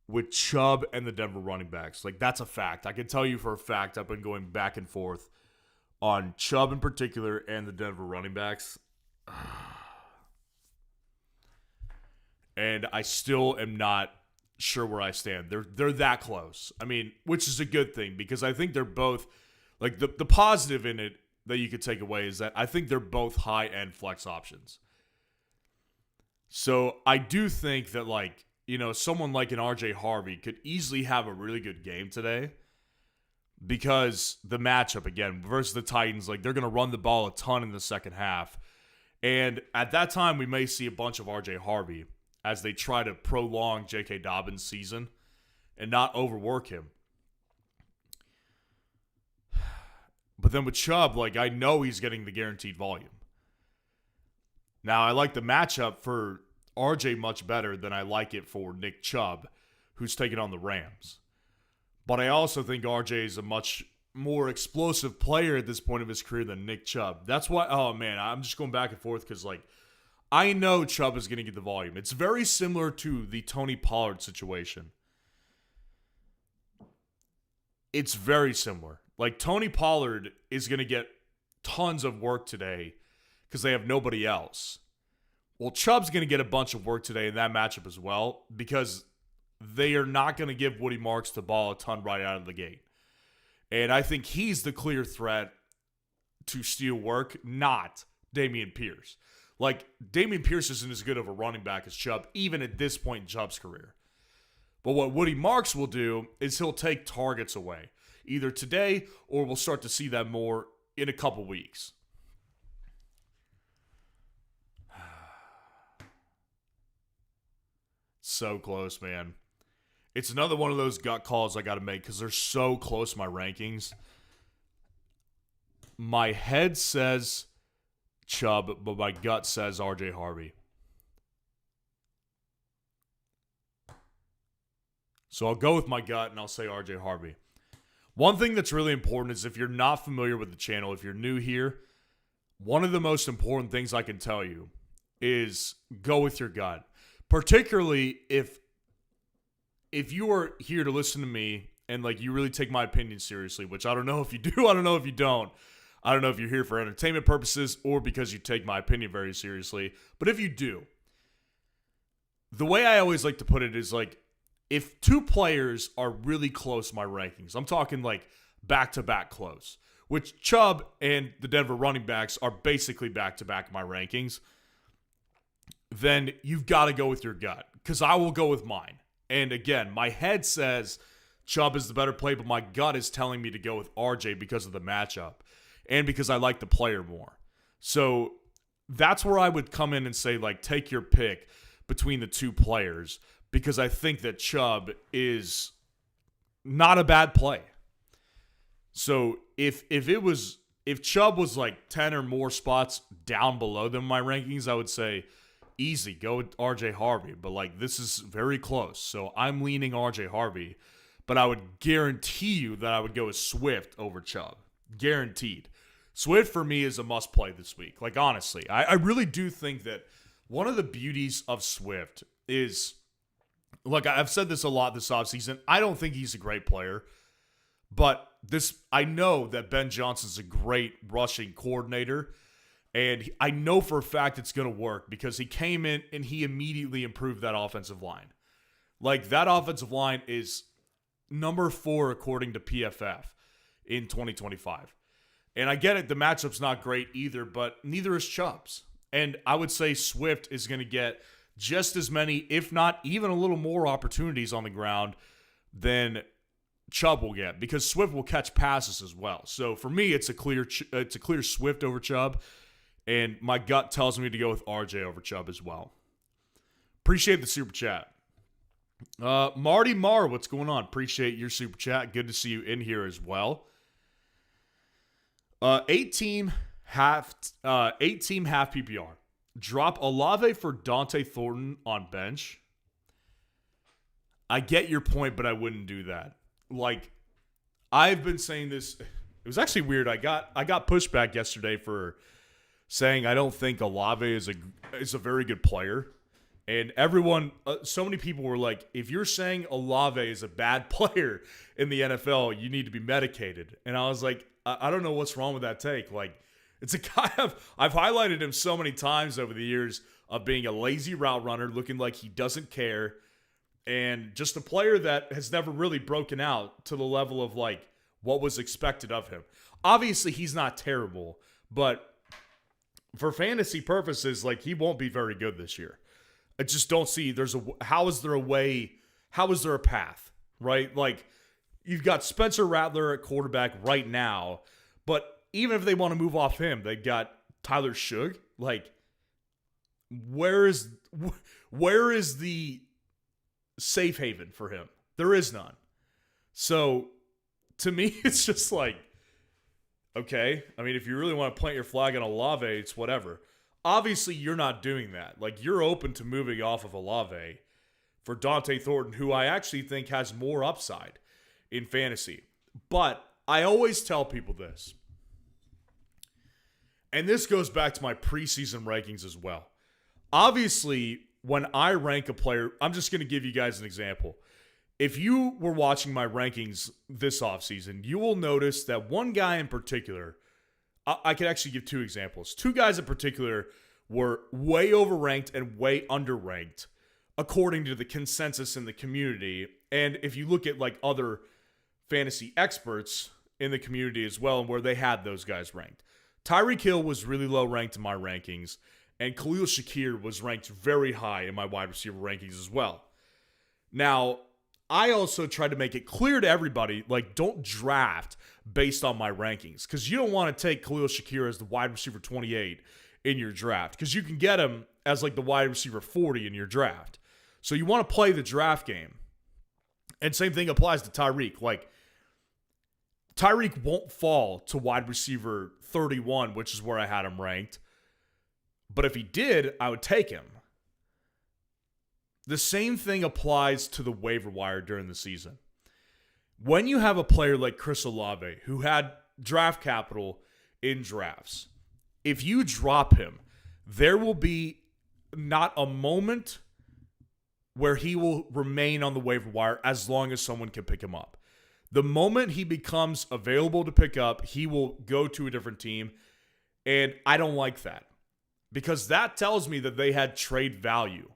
with Chubb and the Denver running backs. Like, that's a fact. I can tell you for a fact I've been going back and forth on Chubb in particular and the Denver running backs. And I still am not sure where I stand. They're that close. I mean, which is a good thing because I think they're both, like, the positive in it that you could take away is that I think they're both high-end flex options. So I do think that, like, you know, someone like an RJ Harvey could easily have a really good game today because the matchup, again, versus the Titans, like, they're going to run the ball a ton in the second half. And at that time, we may see a bunch of RJ Harvey as they try to prolong J.K. Dobbins' season and not overwork him. But then with Chubb, like, I know he's getting the guaranteed volume. Now, I like the matchup for RJ much better than I like it for Nick Chubb, who's taking on the Rams. But I also think RJ is a much more explosive player at this point of his career than Nick Chubb. That's why, oh man, I'm just going back and forth because, like, I know Chubb is going to get the volume. It's very similar to the Tony Pollard situation. It's very similar. Like, Tony Pollard is going to get tons of work today because they have nobody else. Well, Chubb's going to get a bunch of work today in that matchup as well because they are not going to give Woody Marks the ball a ton right out of the gate. And I think he's the clear threat to steal work, not Dameon Pierce. Like, Dameon Pierce isn't as good of a running back as Chubb, even at this point in Chubb's career. But what Woody Marks will do is he'll take targets away, either today or we'll start to see that more in a couple weeks. So close, man. It's another one of those gut calls I got to make because they're so close to my rankings. My head says Chubb, but my gut says RJ Harvey. So I'll go with my gut and I'll say RJ Harvey. One thing that's really important is if you're not familiar with the channel, if you're new here, one of the most important things I can tell you is go with your gut. Particularly if you are here to listen to me and, like, you really take my opinion seriously, which I don't know if you do, I don't know if you don't. I don't know if you're here for entertainment purposes or because you take my opinion very seriously. But if you do, the way I always like to put it is, like, if two players are really close to my rankings, I'm talking, like, back-to-back close, which Chubb and the Denver running backs are basically back-to-back my rankings, then you've got to go with your gut because I will go with mine. And again, my head says Chubb is the better play, but my gut is telling me to go with RJ because of the matchup and because I like the player more. So that's where I would come in and say, like, take your pick between the two players because I think that Chubb is not a bad play. So if Chubb was like 10 or more spots down below them in my rankings, I would say easy, go with RJ Harvey. But, like, this is very close. So I'm leaning RJ Harvey. But I would guarantee you that I would go with Swift over Chubb. Guaranteed. Swift for me is a must play this week. Like, honestly, I really do think that one of the beauties of Swift is, look, I've said this a lot this offseason. I don't think he's a great player, but I know that Ben Johnson's a great rushing coordinator, and I know for a fact it's going to work because he came in and he immediately improved that offensive line. Like, that offensive line is number 4 according to PFF in 2025. And I get it, the matchup's not great either, but neither is Chubb's. And I would say Swift is going to get just as many, if not even a little more opportunities on the ground than Chubb will get, because Swift will catch passes as well. So for me, it's a clear Swift over Chubb, and my gut tells me to go with RJ over Chubb as well. Appreciate the super chat. Marty Marr, what's going on? Appreciate your super chat. Good to see you in here as well. 8-team half PPR. Drop Olave for Dante Thornton on bench. I get your point, but I wouldn't do that. Like, I've been saying this. It was actually weird. I got pushback yesterday for saying I don't think Olave is a very good player. And everyone, so many people were like, if you're saying Olave is a bad player in the NFL, you need to be medicated. And I was like, I don't know what's wrong with that take. Like, it's a guy I've highlighted him so many times over the years of being a lazy route runner, looking like he doesn't care, and just a player that has never really broken out to the level of like what was expected of him. Obviously, he's not terrible, but for fantasy purposes, like, he won't be very good this year. I just don't see how is there a path, right? Like, you've got Spencer Rattler at quarterback right now, but even if they want to move off him, they've got Tyler Shugg. Like, where is the safe haven for him? There is none. So, to me, it's just like, okay, I mean, if you really want to plant your flag on Olave, it's whatever. Obviously, you're not doing that. Like, you're open to moving off of Olave for Dante Thornton, who I actually think has more upside in fantasy. But I always tell people this, and this goes back to my preseason rankings as well. Obviously, when I rank a player, I'm just going to give you guys an example. If you were watching my rankings this offseason, you will notice that one guy in particular, I could actually give 2 examples. 2 guys in particular were way overranked and way underranked according to the consensus in the community. And if you look at like other fantasy experts in the community as well, and where they had those guys ranked. Tyreek Hill was really low ranked in my rankings, and Khalil Shakir was ranked very high in my wide receiver rankings as well. Now, I also tried to make it clear to everybody, like, don't draft based on my rankings, because you don't want to take Khalil Shakir as the wide receiver 28 in your draft, because you can get him as like the wide receiver 40 in your draft. So you want to play the draft game. And same thing applies to Tyreek. Like, Tyreek won't fall to wide receiver 31, which is where I had him ranked. But if he did, I would take him. The same thing applies to the waiver wire during the season. When you have a player like Chris Olave, who had draft capital in drafts, if you drop him, there will be not a moment where he will remain on the waiver wire as long as someone can pick him up. The moment he becomes available to pick up, he will go to a different team, and I don't like that, because that tells me that they had trade value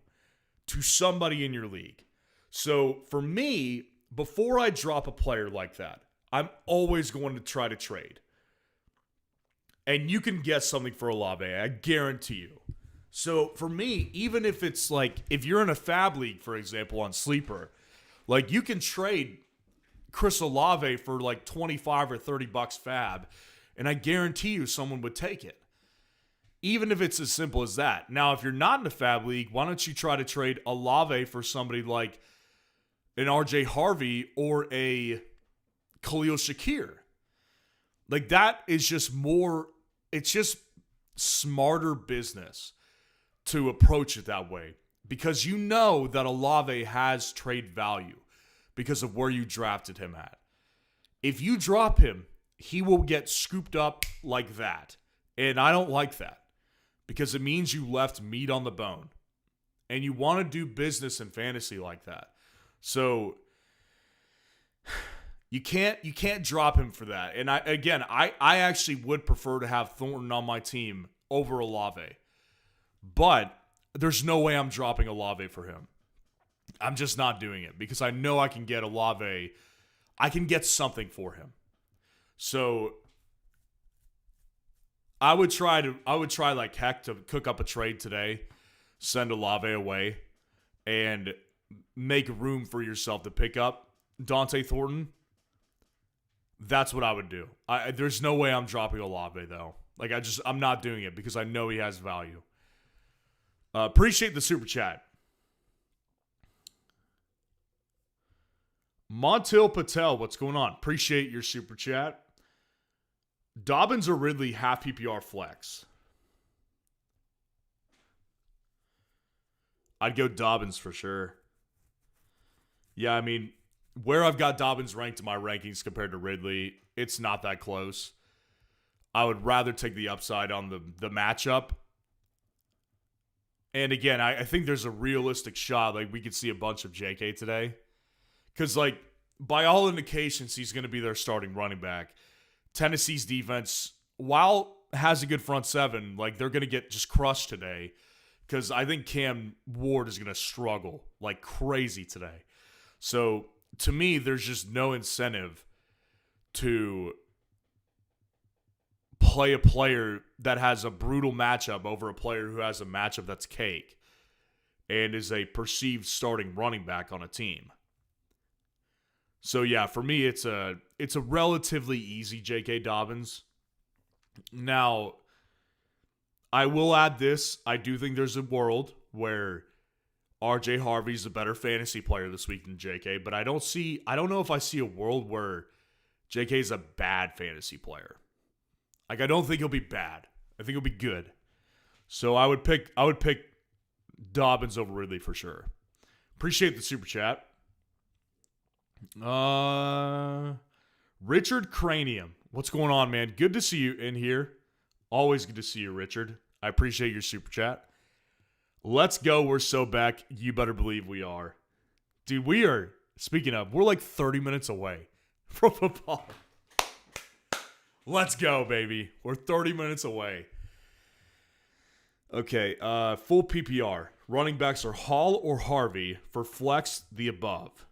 to somebody in your league. So for me, before I drop a player like that, I'm always going to try to trade. And you can get something for Olave, I guarantee you. So for me, even if it's like, if you're in a fab league, for example, on Sleeper, like, you can trade Chris Olave for like $25 or $30 fab, and I guarantee you someone would take it. Even if it's as simple as that. Now, if you're not in a fab league, why don't you try to trade Olave for somebody like an RJ Harvey or a Khalil Shakir? Like, that is just more, it's just smarter business to approach it that way, because you know that Olave has trade value because of where you drafted him at. If you drop him, he will get scooped up like that. And I don't like that because it means you left meat on the bone. And you want to do business in fantasy like that. So you can't drop him for that. And I actually would prefer to have Thornton on my team over Olave. But there's no way I'm dropping Olave for him. I'm just not doing it because I know I can get Olave. I can get something for him. So I would try like heck to cook up a trade today, send Olave away, and make room for yourself to pick up Dante Thornton. That's what I would do. There's no way I'm dropping Olave though. Like I'm not doing it because I know he has value. Appreciate the super chat. Montil Patel, what's going on? Appreciate your super chat. Dobbins or Ridley half PPR flex? I'd go Dobbins for sure. Yeah, I mean, where I've got Dobbins ranked in my rankings compared to Ridley, it's not that close. I would rather take the upside on the matchup. And again, I think there's a realistic shot. Like, we could see a bunch of JK today. Because, like, by all indications, he's going to be their starting running back. Tennessee's defense, while has a good front seven, like, they're going to get just crushed today. Because I think Cam Ward is going to struggle like crazy today. So, to me, there's just no incentive to play a player that has a brutal matchup over a player who has a matchup that's cake and is a perceived starting running back on a team. So yeah, for me it's a relatively easy J.K. Dobbins. Now, I will add this. I do think there's a world where RJ Harvey's a better fantasy player this week than JK, but I don't know if I see a world where JK is a bad fantasy player. Like, I don't think he'll be bad. I think he'll be good. So I would pick Dobbins over Ridley for sure. Appreciate the super chat. Richard Cranium. What's going on, man? Good to see you in here. Always good to see you, Richard. I appreciate your super chat. Let's go. We're so back. You better believe we are. Dude, we are, speaking of, we're like 30 minutes away from football. Let's go, baby. We're 30 minutes away. Okay, full PPR. Running backs are Hall or Harvey. For flex, the above.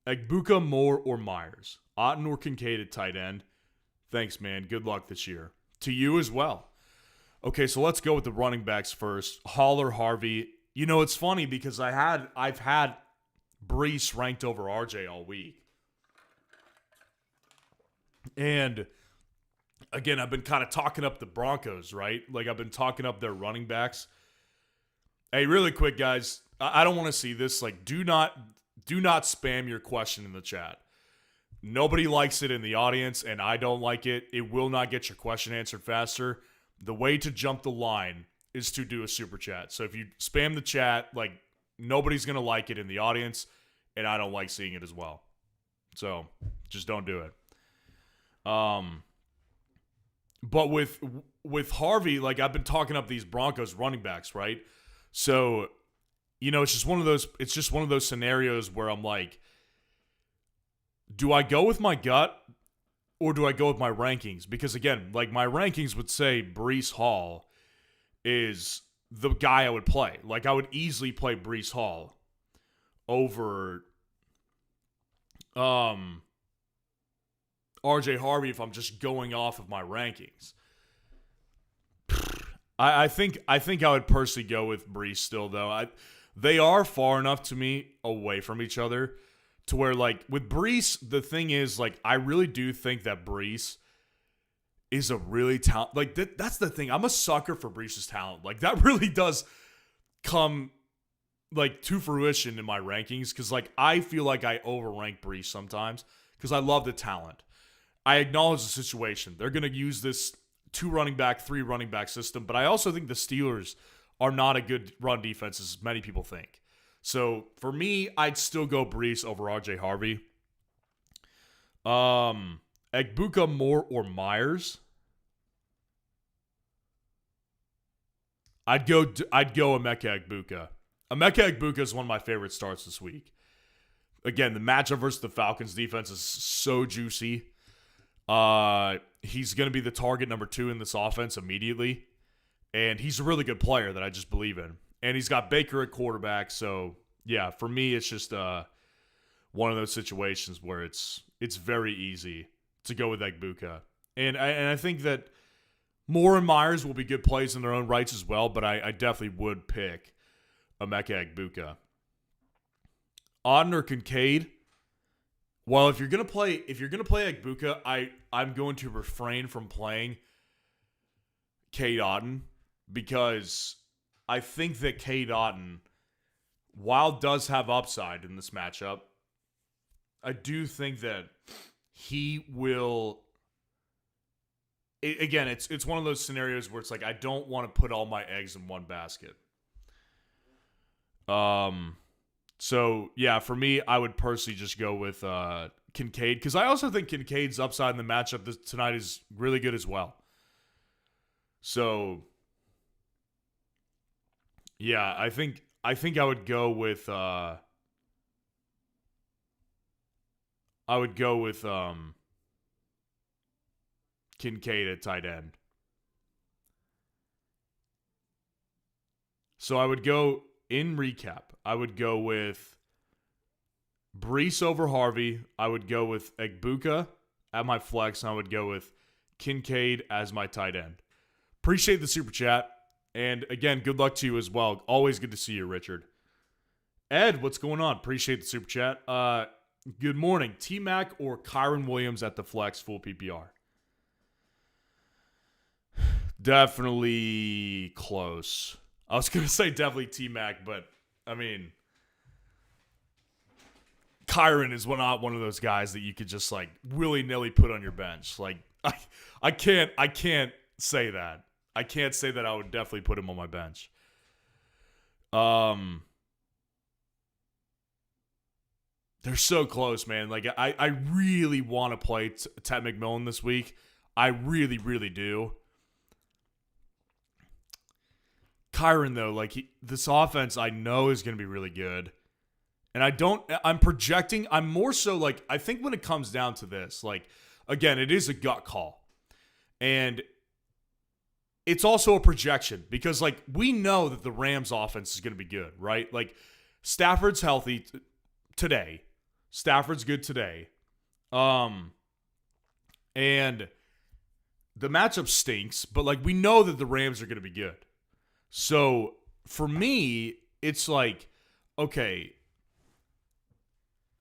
Egbuka, Moore, or Myers. Otten or Kincaid at tight end. Thanks, man. Good luck this year. To you as well. Okay, so let's go with the running backs first. Hall or Harvey. You know, it's funny because I've had Breece ranked over RJ all week. And again, I've been kind of talking up the Broncos, right? Like, I've been talking up their running backs. Hey, really quick, guys. I don't want to see this. Like, do not spam your question in the chat. Nobody likes it in the audience, and I don't like it. It will not get your question answered faster. The way to jump the line is to do a super chat. So if you spam the chat, like, nobody's going to like it in the audience, and I don't like seeing it as well. So just don't do it. But with Harvey, like, I've been talking up these Broncos running backs, right? So, you know, it's just one of those scenarios where I'm like, do I go with my gut or do I go with my rankings? Because again, like, my rankings would say Breece Hall is the guy I would play. Like, I would easily play Breece Hall over RJ Harvey if I'm just going off of my rankings. I think I would personally go with Breece still, though. They are far enough to me away from each other to where, like, with Breece, the thing is, like, I really do think that Breece is a really talent. Like, that's the thing. I'm a sucker for Breece's talent. Like, that really does come, like, to fruition in my rankings because, like, I feel like I overrank Breece sometimes because I love the talent. I acknowledge the situation. They're going to use this 2 running back, 3 running back system, but I also think the Steelers are not a good run defense as many people think. So for me, I'd still go Breece over RJ Harvey. Egbuka, Moore, or Myers? I'd go Emeka Egbuka. Emeka Egbuka is one of my favorite starts this week. Again, the matchup versus the Falcons defense is so juicy. He's going to be the target number 2 in this offense immediately. And he's a really good player that I just believe in. And he's got Baker at quarterback. So, yeah, for me, it's just one of those situations where it's very easy to go with Egbuka. And I think that Moore and Myers will be good plays in their own rights as well, but I definitely would pick Emeka Egbuka. Auden or Kincaid? Well, if you're gonna play Egbuka, I'm going to refrain from playing Cade Otton because I think that Cade Otton, while does have upside in this matchup, I do think that he will. Again, it's one of those scenarios where it's like I don't want to put all my eggs in one basket. So yeah, for me, I would personally just go with Kincaid because I also think Kincaid's upside in the matchup tonight is really good as well. So yeah, I think I would go with Kincaid at tight end. So I would go, in recap, I would go with Brees over Harvey. I would go with Egbuka at my flex. And I would go with Kincaid as my tight end. Appreciate the super chat. And again, good luck to you as well. Always good to see you, Richard. Ed, what's going on? Appreciate the super chat. Good morning. T-Mac or Kyron Williams at the flex full PPR? Definitely close. I was going to say definitely T-Mac, but, I mean, Kyron is not one of those guys that you could just, like, willy-nilly put on your bench. Like, I can't say that. I can't say that I would definitely put him on my bench. They're so close, man. Like, I really want to play Ted McMillan this week. I really, really do. Kyron, though, like, this offense I know is going to be really good. And I'm more so, like, I think when it comes down to this, like, again, it is a gut call. And it's also a projection because, like, we know that the Rams offense is going to be good, right? Like, Stafford's healthy today. Stafford's good today. And the matchup stinks, but, like, we know that the Rams are going to be good. So, for me, it's like, okay,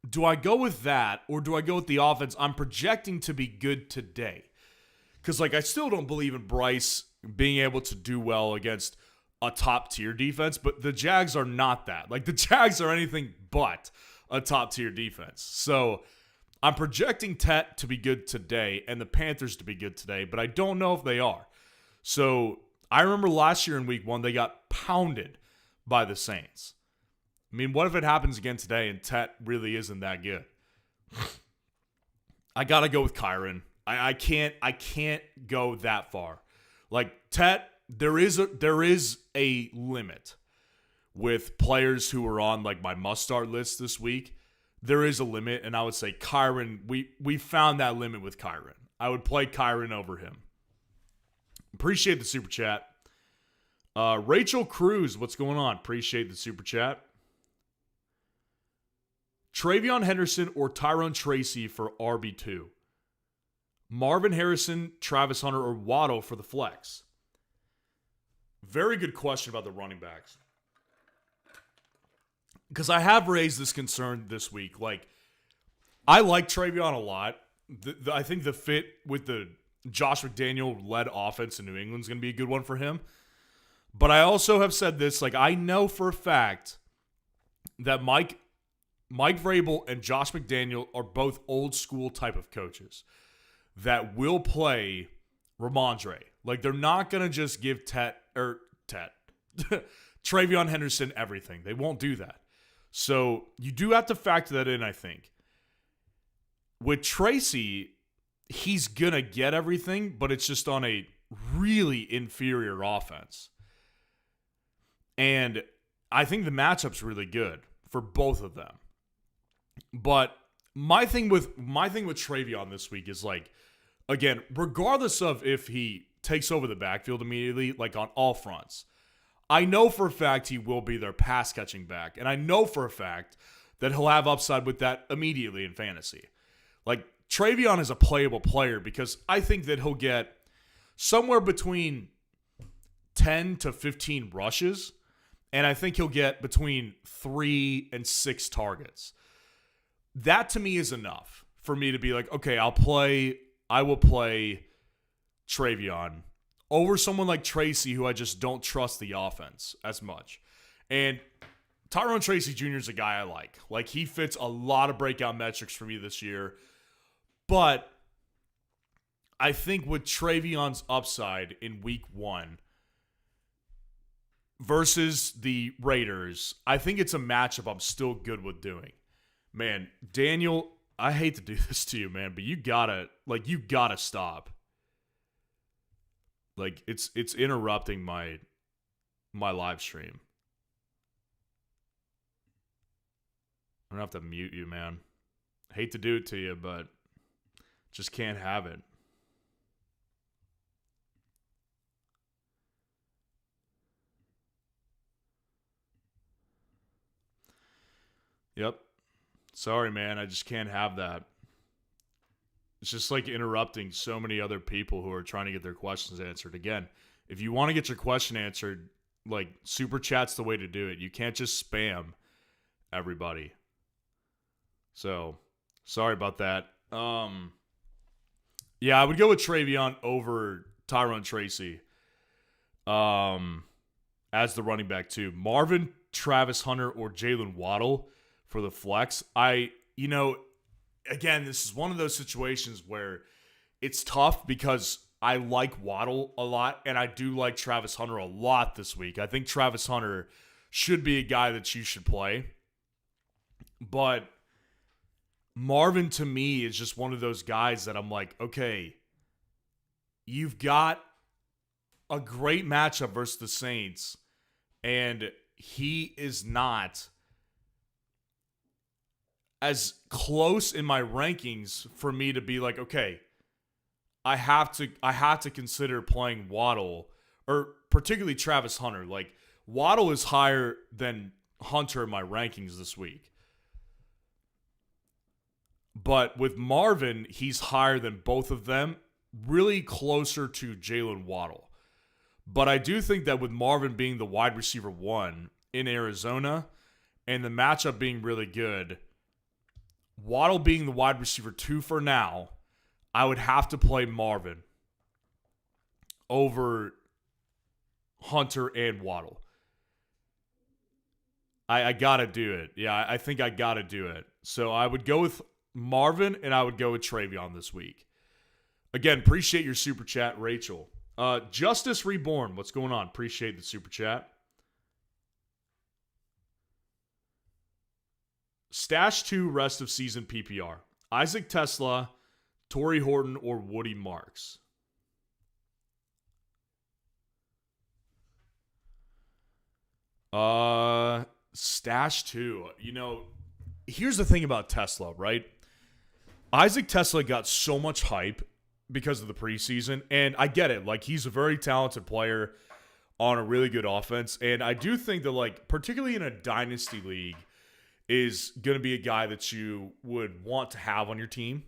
do I go with that or do I go with the offense I'm projecting to be good today? Because, like, I still don't believe in Bryce being able to do well against a top-tier defense, but the Jags are not that. Like, the Jags are anything but a top-tier defense. So, I'm projecting Tet to be good today and the Panthers to be good today, but I don't know if they are. So, I remember last year in week 1, they got pounded by the Saints. I mean, what if it happens again today and Tet really isn't that good? I got to go with Kyron. I can't go that far. Like, Tet, there is a limit with players who are on, like, my must-start list this week. There is a limit, and I would say Kyron, we found that limit with Kyron. I would play Kyron over him. Appreciate the super chat. Rachel Cruz, what's going on? Appreciate the super chat. Travion Henderson or Tyrone Tracy for RB2. Marvin Harrison, Travis Hunter, or Waddle for the flex. Very good question about the running backs. Because I have raised this concern this week. Like, I like Travion a lot. I think the fit with the Josh McDaniel-led offense in New England is going to be a good one for him. But I also have said this, like, I know for a fact that Mike Vrabel and Josh McDaniel are both old school type of coaches that will play Ramondre. Like, they're not going to just give Travion Henderson everything. They won't do that. So you do have to factor that in, I think. With Tracy, he's going to get everything, but it's just on a really inferior offense. And I think the matchup's really good for both of them. But my thing with Travion this week is like, again, regardless of if he takes over the backfield immediately, like on all fronts, I know for a fact he will be their pass catching back. And I know for a fact that he'll have upside with that immediately in fantasy. Like, Travion is a playable player because I think that he'll get somewhere between 10 to 15 rushes, and I think he'll get between 3 and 6 targets. That to me is enough for me to be like, okay, I will play Travion over someone like Tracy, who I just don't trust the offense as much. And Tyrone Tracy Jr. is a guy I like. Like, he fits a lot of breakout metrics for me this year. But I think with Travion's upside in week 1 versus the Raiders, I think it's a matchup I'm still good with doing. Man, Daniel, I hate to do this to you, man, but you gotta stop. Like, it's interrupting my live stream. I'm gonna have to mute you, man. Hate to do it to you, but just can't have it. Yep. Sorry, man. I just can't have that. It's just like interrupting so many other people who are trying to get their questions answered. Again, if you want to get your question answered, like, super chat's the way to do it. You can't just spam everybody. So, sorry about that. Yeah, I would go with Travion over Tyrone Tracy as the running back too. Marvin, Travis Hunter, or Jalen Waddle for the flex. Again, this is one of those situations where it's tough because I like Waddle a lot, and I do like Travis Hunter a lot this week. I think Travis Hunter should be a guy that you should play. But Marvin, to me, is just one of those guys that I'm like, okay, you've got a great matchup versus the Saints, and he is not as close in my rankings for me to be like, okay, I have to consider playing Waddle, or particularly Travis Hunter. Like, Waddle is higher than Hunter in my rankings this week. But with Marvin, he's higher than both of them, really closer to Jalen Waddle. But I do think that with Marvin being the wide receiver 1 in Arizona and the matchup being really good, Waddle being the wide receiver 2 for now, I would have to play Marvin over Hunter and Waddle. I got to do it. Yeah, I think I got to do it. So I would go with Marvin, and I would go with Travion this week. Again, appreciate your super chat, Rachel. Justice Reborn, what's going on? Appreciate the super chat. Stash 2 rest of season PPR. Isaac Tesla, Torrey Horton, or Woody Marks. Stash 2. Here's the thing about Tesla, right? Isaac Tesla got so much hype because of the preseason, and I get it. Like, he's a very talented player on a really good offense, and I do think that, like, particularly in a dynasty league, is going to be a guy that you would want to have on your team.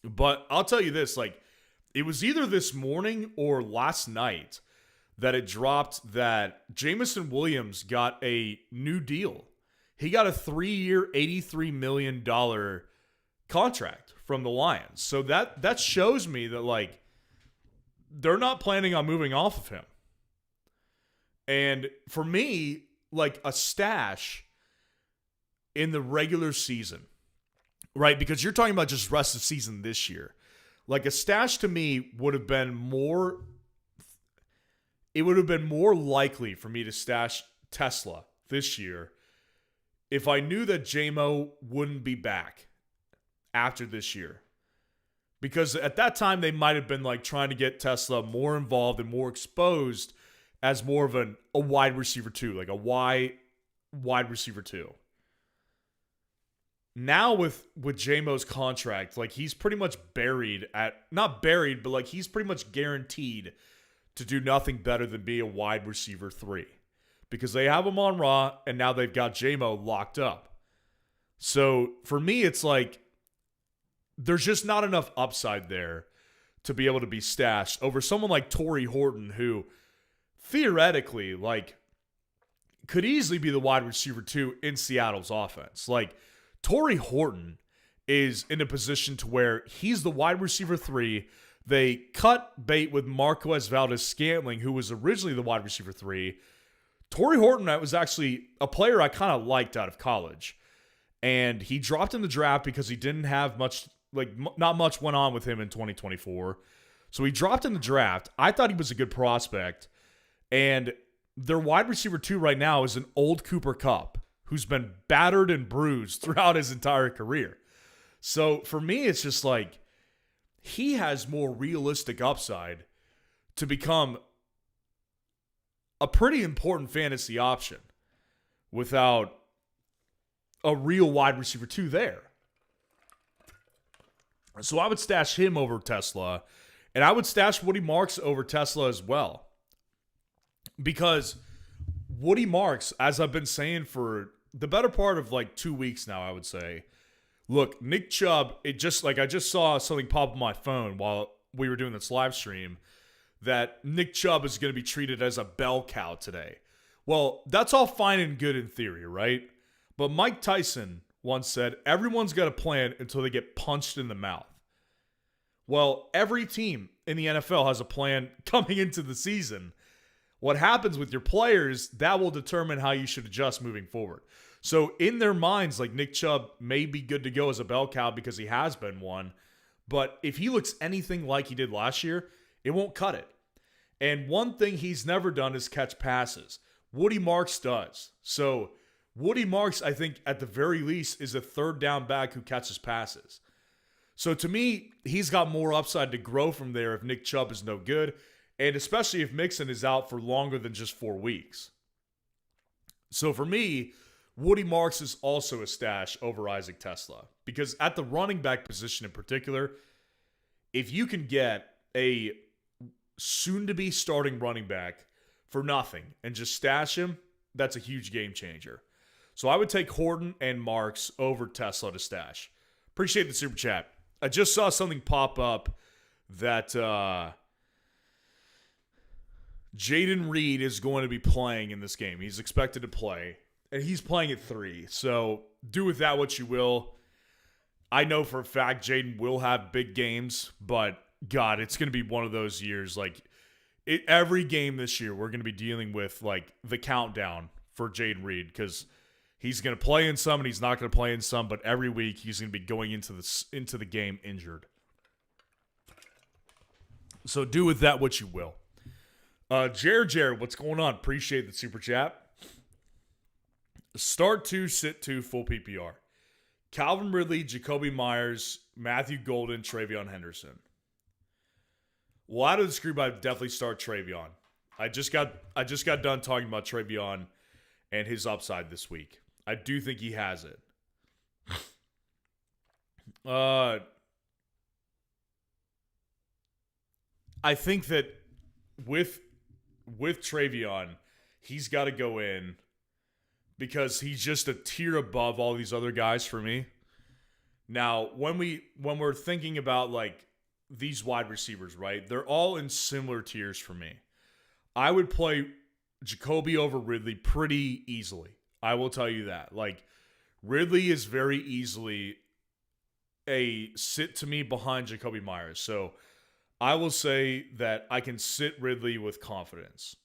But I'll tell you this, like, it was either this morning or last night that it dropped that Jameson Williams got a new deal. He got a 3-year, $83 million contract from the Lions. So that shows me that, like, they're not planning on moving off of him. And for me, like, a stash in the regular season, right? Because you're talking about just rest of season this year. Like, a stash to me would have been more, it would have been more likely for me to stash Tesla this year if I knew that JMO wouldn't be back after this year. Because at that time, they might have been like trying to get Tesla more involved and more exposed as more of a wide receiver 2, like a wide receiver 2. Now with J-Mo's contract, like he's pretty much not buried, but like he's pretty much guaranteed to do nothing better than be a wide receiver 3. Because they have him on Raw, and now they've got J-Mo locked up. So for me, it's like there's just not enough upside there to be able to be stashed over someone like Torrey Horton, who theoretically, like, could easily be the wide receiver 2 in Seattle's offense. Like, Torrey Horton is in a position to where he's the wide receiver 3. They cut bait with Marquez Valdes-Scantling, who was originally the wide receiver 3. Torrey Horton was actually a player I kind of liked out of college. And he dropped in the draft because he didn't have much, like, not much went on with him in 2024. So he dropped in the draft. I thought he was a good prospect. And their wide receiver 2 right now is an old Cooper Kupp, who's been battered and bruised throughout his entire career. So for me, it's just like he has more realistic upside to become a pretty important fantasy option without a real wide receiver 2 there. So I would stash him over Tesla, and I would stash Woody Marks over Tesla as well. Because Woody Marks, as I've been saying for the better part of like 2 weeks now, I would say, look, Nick Chubb, I just saw something pop on my phone while we were doing this live stream that Nick Chubb is going to be treated as a bell cow today. Well, that's all fine and good in theory, right? But Mike Tyson once said, everyone's got a plan until they get punched in the mouth. Well, every team in the NFL has a plan coming into the season. What happens with your players, that will determine how you should adjust moving forward. So in their minds, like Nick Chubb may be good to go as a bell cow because he has been one. But if he looks anything like he did last year, it won't cut it. And one thing he's never done is catch passes. Woody Marks does. So Woody Marks, I think, at the very least, is a third down back who catches passes. So to me, he's got more upside to grow from there if Nick Chubb is no good. And especially if Mixon is out for longer than just 4 weeks. So for me, Woody Marks is also a stash over Isaac Tesla. Because at the running back position in particular, if you can get a soon-to-be starting running back for nothing and just stash him, that's a huge game changer. So I would take Horton and Marks over Tesla to stash. Appreciate the super chat. I just saw something pop up that Jaden Reed is going to be playing in this game. He's expected to play, and he's playing at 3. So do with that what you will. I know for a fact Jaden will have big games, but God, it's going to be one of those years. Like every game this year, we're going to be dealing with like the countdown for Jaden Reed because he's going to play in some and he's not going to play in some. But every week he's going to be going into the game injured. So do with that what you will. Jared, what's going on? Appreciate the super chat. Start 2, sit 2, full PPR. Calvin Ridley, Jacoby Myers, Matthew Golden, Travion Henderson. Well, out of this group, I'd definitely start Travion. I just got done talking about Travion and his upside this week. I do think he has it. I think that with Travion, he's got to go in because he's just a tier above all these other guys for me. Now, when we're thinking about like these wide receivers, right? They're all in similar tiers for me. I would play Jacoby over Ridley pretty easily. I will tell you that. Like Ridley is very easily a sit to me behind Jacoby Myers. So I will say that I can sit Ridley with confidence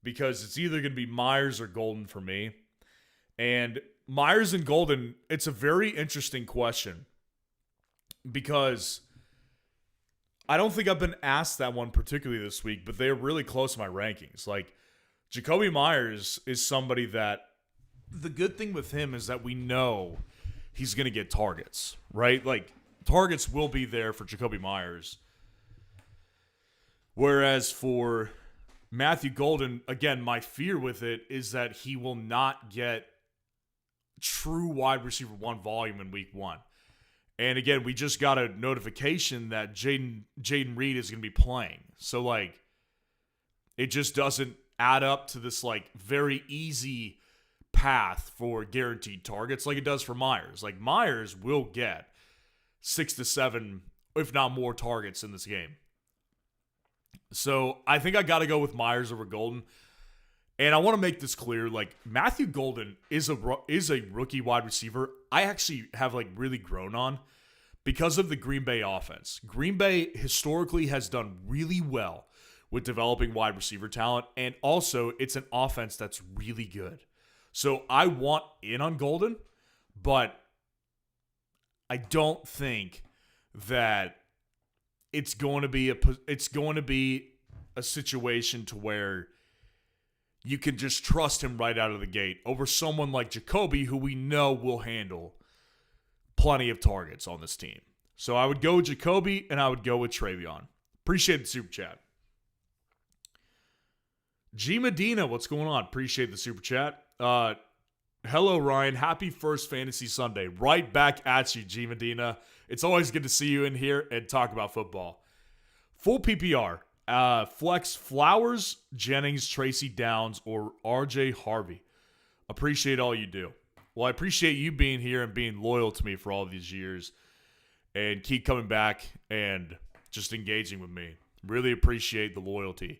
because it's either going to be Myers or Golden for me. And Myers and Golden, it's a very interesting question because I don't think I've been asked that one particularly this week, but they're really close to my rankings. Like Jacoby Myers is somebody that the good thing with him is that we know he's going to get targets, right? Like targets will be there for Jacoby Myers. Whereas for Matthew Golden, again, my fear with it is that he will not get true wide receiver 1 volume in week 1. And again, we just got a notification that Jaden Reed is going to be playing. So, like, it just doesn't add up to this, like, very easy path for guaranteed targets like it does for Myers. Like, Myers will get 6 to 7, if not more, targets in this game. So, I think I got to go with Myers over Golden. And I want to make this clear, like, Matthew Golden is a rookie wide receiver I actually have, like, really grown on because of the Green Bay offense. Green Bay historically has done really well with developing wide receiver talent, and also it's an offense that's really good. So I want in on Golden, but I don't think that it's going to be a situation to where you can just trust him right out of the gate over someone like Jacoby, who we know will handle plenty of targets on this team. So I would go with Jacoby, and I would go with Travion. Appreciate the super chat. G Medina, what's going on? Appreciate the super chat. Hello, Ryan. Happy first Fantasy Sunday. Right back at you, G Medina. It's always good to see you in here and talk about football. Full PPR. Flex Flowers, Jennings, Tracy Downs, or RJ Harvey. Appreciate all you do. Well, I appreciate you being here and being loyal to me for all these years and keep coming back and just engaging with me. Really appreciate the loyalty.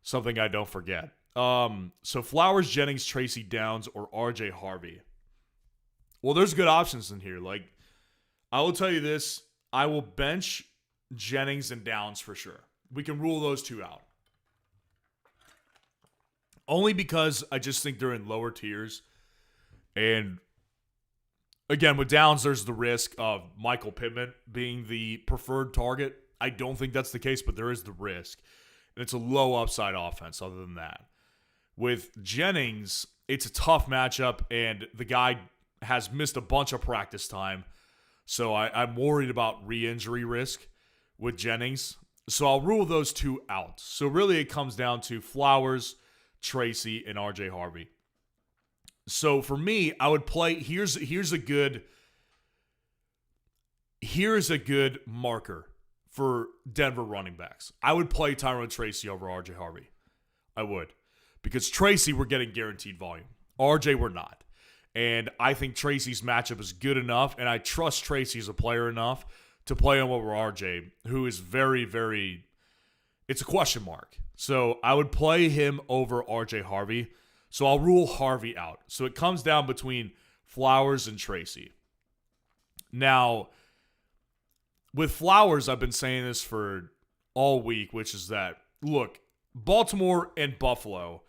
Something I don't forget. So Flowers, Jennings, Tracy Downs, or RJ Harvey. Well, there's good options in here. Like, I will tell you this. I will bench Jennings and Downs for sure. We can rule those two out. Only because I just think they're in lower tiers. And again, with Downs, there's the risk of Michael Pittman being the preferred target. I don't think that's the case, but there is the risk. And it's a low upside offense other than that. With Jennings, it's a tough matchup, and the guy has missed a bunch of practice time. So I'm worried about re-injury risk with Jennings. So I'll rule those two out. So really it comes down to Flowers, Tracy, and RJ Harvey. So for me, I would play here's a good marker for Denver running backs. I would play Tyrone Tracy over RJ Harvey. I would. Because Tracy, we're getting guaranteed volume. RJ, we're not. And I think Tracy's matchup is good enough, and I trust Tracy as a player enough to play him over RJ, who is very, very, it's a question mark. So I would play him over RJ Harvey. So I'll rule Harvey out. So it comes down between Flowers and Tracy. Now, with Flowers, I've been saying this for all week, which is that, look, Baltimore and Buffalo,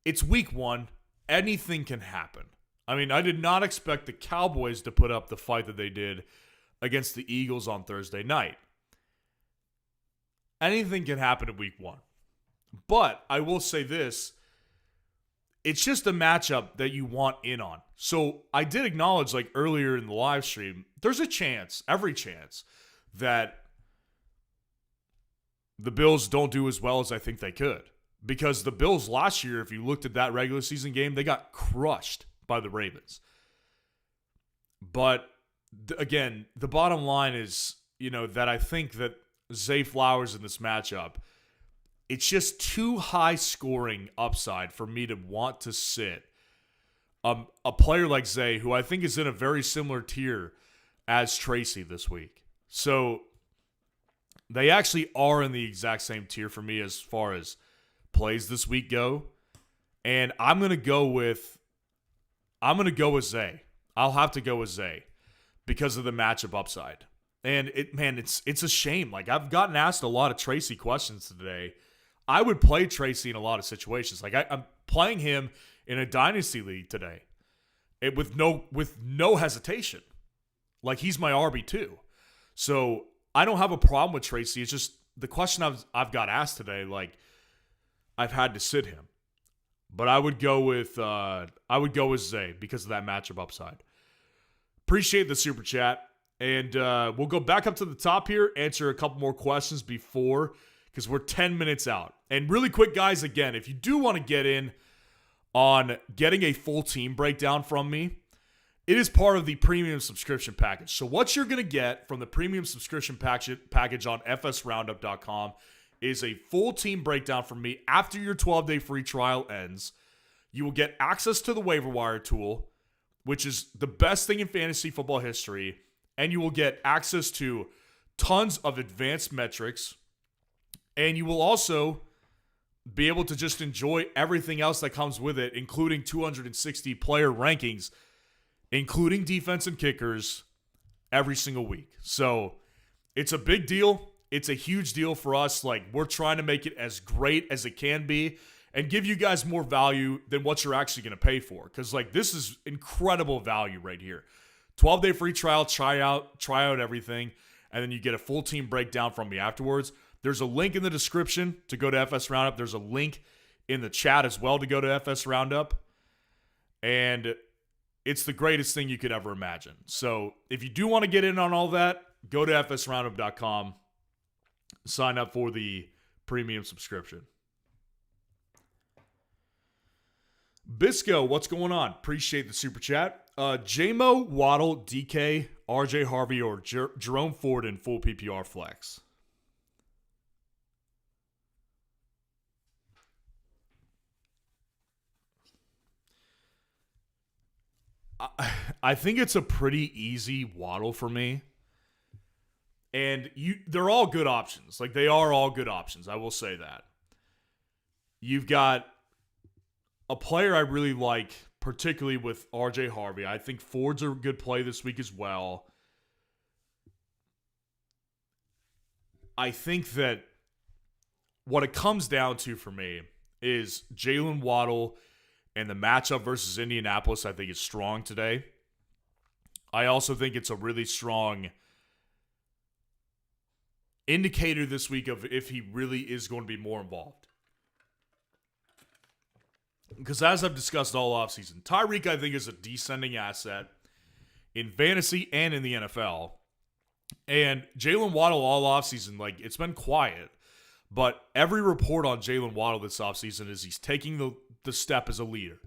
it's week 1. Anything can happen. I mean, I did not expect the Cowboys to put up the fight that they did against the Eagles on Thursday night. Anything can happen in week 1. But I will say this, it's just a matchup that you want in on. So I did acknowledge, like earlier in the live stream, there's a chance, every chance, that the Bills don't do as well as I think they could. Because the Bills last year, if you looked at that regular season game, they got crushed by the Ravens. But again, the bottom line is, that I think that Zay Flowers in this matchup, it's just too high scoring upside for me to want to sit a player like Zay, who I think is in a very similar tier as Tracy this week. So they actually are in the exact same tier for me as far as plays this week go. And I'm going to go with Zay. I'll have to go with Zay because of the matchup upside. And it's a shame. Like, I've gotten asked a lot of Tracy questions today. I would play Tracy in a lot of situations. Like, I'm playing him in a dynasty league today, with no hesitation. Like, he's my RB2. So I don't have a problem with Tracy. It's just the question I've got asked today. Like, I've had to sit him, but I would go with Zay because of that matchup upside. Appreciate the super chat. And we'll go back up to the top here, answer a couple more questions before, because we're 10 minutes out. And really quick, guys, again, if you do want to get in on getting a full team breakdown from me, it is part of the premium subscription package. So what you're going to get from the premium subscription package on fsroundup.com is a full team breakdown from me after your 12-day free trial ends. You will get access to the waiver wire tool, which is the best thing in fantasy football history, and you will get access to tons of advanced metrics, and you will also be able to just enjoy everything else that comes with it, including 260 player rankings, including defense and kickers, every single week. So it's a big deal. It's a huge deal for us. Like, we're trying to make it as great as it can be and give you guys more value than what you're actually going to pay for. Because, like, this is incredible value right here. 12-day free trial, try out everything, and then you get a full team breakdown from me afterwards. There's a link in the description to go to FS Roundup. There's a link in the chat as well to go to FS Roundup. And it's the greatest thing you could ever imagine. So if you do want to get in on all that, go to fsroundup.com. Sign up for the premium subscription. Bisco, what's going on? Appreciate the super chat. JMO, Waddle, DK, RJ Harvey, or Jerome Ford in full PPR flex. I think it's a pretty easy Waddle for me. And they're all good options. Like, they are all good options. I will say that. You've got a player I really like, particularly with RJ Harvey. I think Ford's a good play this week as well. I think that what it comes down to for me is Jalen Waddle, and the matchup versus Indianapolis, I think, is strong today. I also think it's a really strong indicator this week of if he really is going to be more involved. Because as I've discussed all offseason, Tyreek, I think, is a descending asset in fantasy and in the NFL. And Jalen Waddle all offseason, like, it's been quiet. But every report on Jalen Waddle this offseason is he's taking the step as a leader.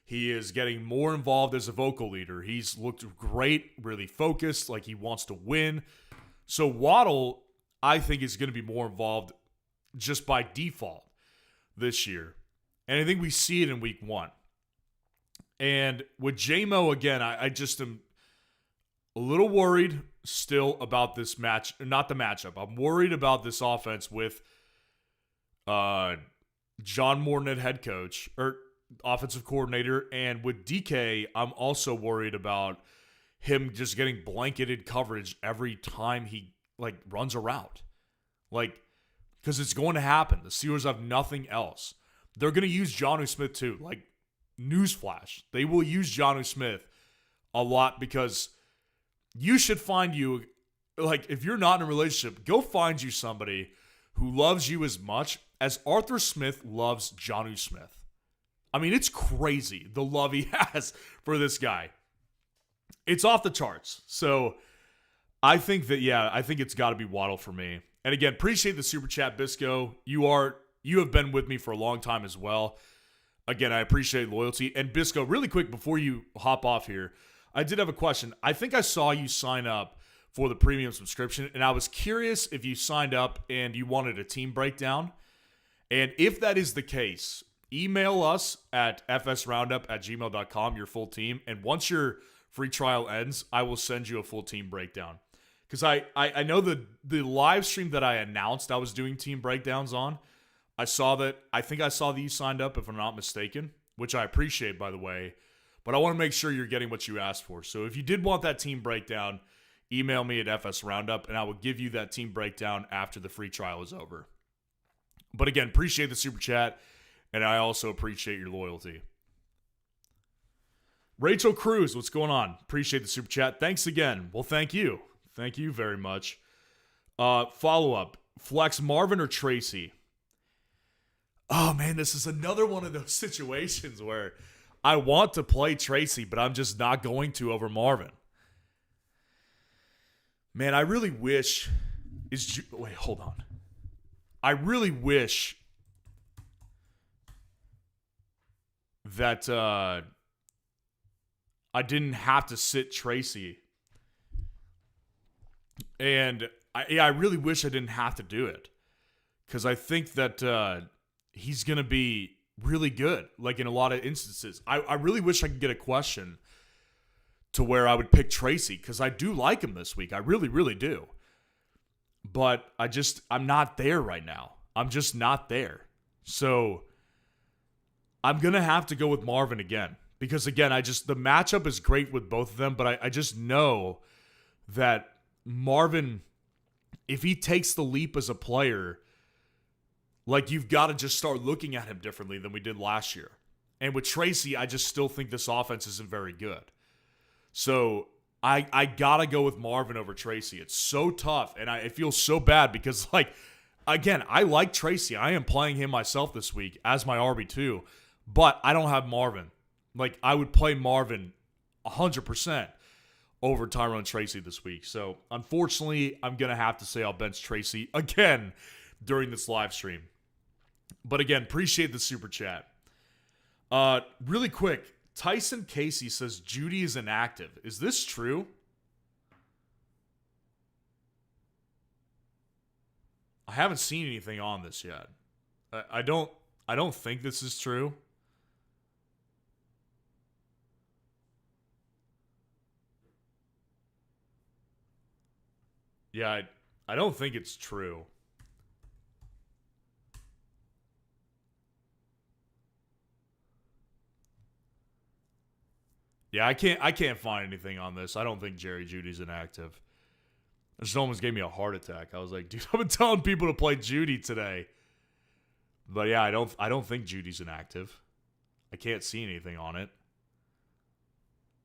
He is getting more involved as a vocal leader. He's looked great, really focused, like he wants to win. So Waddle, I think, is going to be more involved just by default this year. And I think we see it in week 1. And with JMO, again, I just am a little worried still about this match, not the matchup. I'm worried about this offense with John Morton, head coach, or offensive coordinator. And with DK, I'm also worried about him just getting blanketed coverage every time he, like, runs a route. Like, because it's going to happen. The Steelers have nothing else. They're going to use Jonnu Smith too. Like, newsflash. They will use Jonnu Smith a lot because you should find you, like, if you're not in a relationship, go find you somebody who loves you as much as Arthur Smith loves Jonnu Smith. I mean, it's crazy the love he has for this guy. It's off the charts. So I think that, I think it's got to be Waddle for me. And again, appreciate the super chat, Bisco. You have been with me for a long time as well. Again, I appreciate loyalty. And Bisco, really quick before you hop off here, I did have a question. I think I saw you sign up for the premium subscription, and I was curious if you signed up and you wanted a team breakdown. And if that is the case, email us at fsroundup@gmail.com, your full team. And once your free trial ends, I will send you a full team breakdown. Because I know the live stream that I announced I was doing team breakdowns on, I saw that you signed up, if I'm not mistaken, which I appreciate, by the way. But I want to make sure you're getting what you asked for. So if you did want that team breakdown, email me at fsroundup, and I will give you that team breakdown after the free trial is over. But again, appreciate the super chat, and I also appreciate your loyalty. Rachel Cruz, what's going on? Appreciate the super chat. Thanks again. Well, thank you. Thank you very much. Follow-up. Flex Marvin or Tracy? Oh, man, this is another one of those situations where I want to play Tracy, but I'm just not going to over Marvin. Man, I really wish wait, hold on. I really wish that I didn't have to sit Tracy. And I really wish I didn't have to do it. Because I think that he's going to be really good, like in a lot of instances. I really wish I could get a question to where I would pick Tracy, because I do like him this week. I really, really do. But I'm not there right now. I'm just not there. So I'm going to have to go with Marvin again. Because again, the matchup is great with both of them, but I just know that Marvin, if he takes the leap as a player, like, you've got to just start looking at him differently than we did last year. And with Tracy, I just still think this offense isn't very good. So I got to go with Marvin over Tracy. It's so tough, and I feel so bad because, like, again, I like Tracy. I am playing him myself this week as my RB2, but I don't have Marvin. Like, I would play Marvin 100% over Tyrone Tracy this week. So, unfortunately, I'm going to have to say I'll bench Tracy again during this live stream. But again, appreciate the super chat. Really quick, Tyson Casey says Judy is inactive. Is this true? I haven't seen anything on this yet. I don't think this is true. Yeah, I don't think it's true. Yeah, I can't find anything on this. I don't think Jerry Judy's inactive. This almost gave me a heart attack. I was like, dude, I've been telling people to play Judy today. But yeah, I don't think Judy's inactive. I can't see anything on it.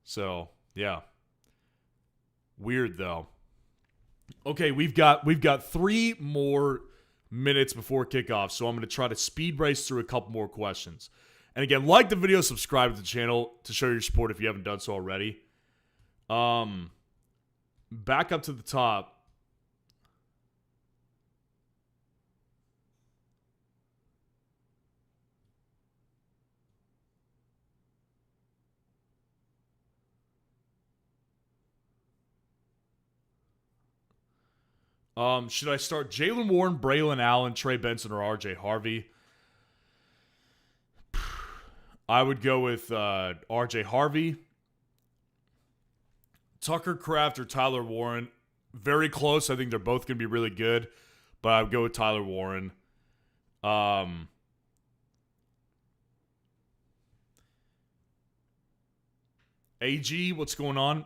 So, yeah. Weird though. Okay, we've got 3 more minutes before kickoff, so I'm going to try to speed race through a couple more questions. And again, like the video, subscribe to the channel to show your support if you haven't done so already. Back up to the top. Should I start Jalen Warren, Braylon Allen, Trey Benson, or RJ Harvey? I would go with RJ Harvey. Tucker Kraft or Tyler Warren. Very close. I think they're both going to be really good. But I would go with Tyler Warren. AG, what's going on?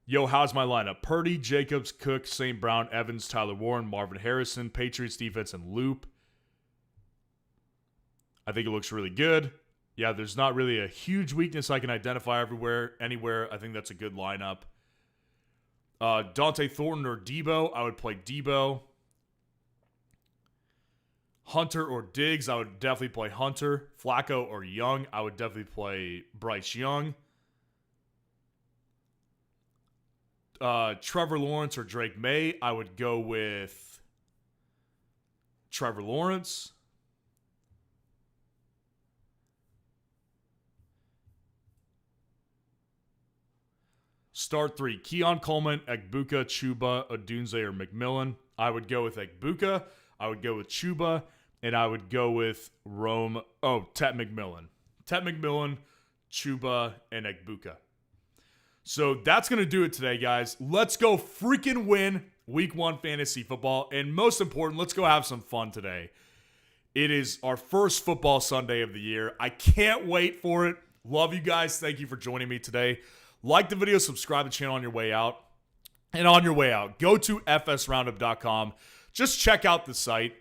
Yo, how's my lineup? Purdy, Jacobs, Cook, St. Brown, Evans, Tyler Warren, Marvin Harrison, Patriots defense, and Loop. I think it looks really good. Yeah, there's not really a huge weakness I can identify anywhere. I think that's a good lineup. Dante Thornton or Debo, I would play Debo. Hunter or Diggs, I would definitely play Hunter. Flacco or Young, I would definitely play Bryce Young. Trevor Lawrence or Drake May, I would go with Trevor Lawrence. Start 3, Keon Coleman, Egbuka, Chuba, Odunze, or McMillan. I would go with Egbuka. I would go with Chuba. And I would go with Tet McMillan. Tet McMillan, Chuba, and Egbuka. So that's going to do it today, guys. Let's go freaking win Week 1 fantasy football. And most important, let's go have some fun today. It is our first football Sunday of the year. I can't wait for it. Love you guys. Thank you for joining me today. Like the video, subscribe to the channel on your way out. And on your way out, go to fsroundup.com. Just check out the site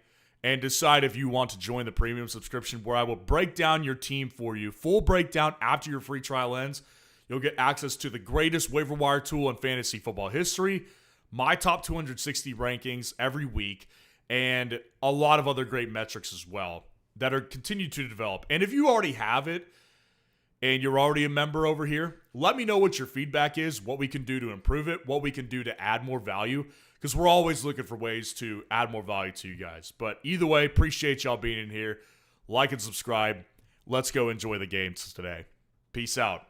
and decide if you want to join the premium subscription where I will break down your team for you. Full breakdown after your free trial ends. You'll get access to the greatest waiver wire tool in fantasy football history, my top 260 rankings every week, and a lot of other great metrics as well that are continued to develop. And if you already have it, and you're already a member over here, let me know what your feedback is, what we can do to improve it, what we can do to add more value, because we're always looking for ways to add more value to you guys. But either way, appreciate y'all being in here. Like and subscribe. Let's go enjoy the games today. Peace out.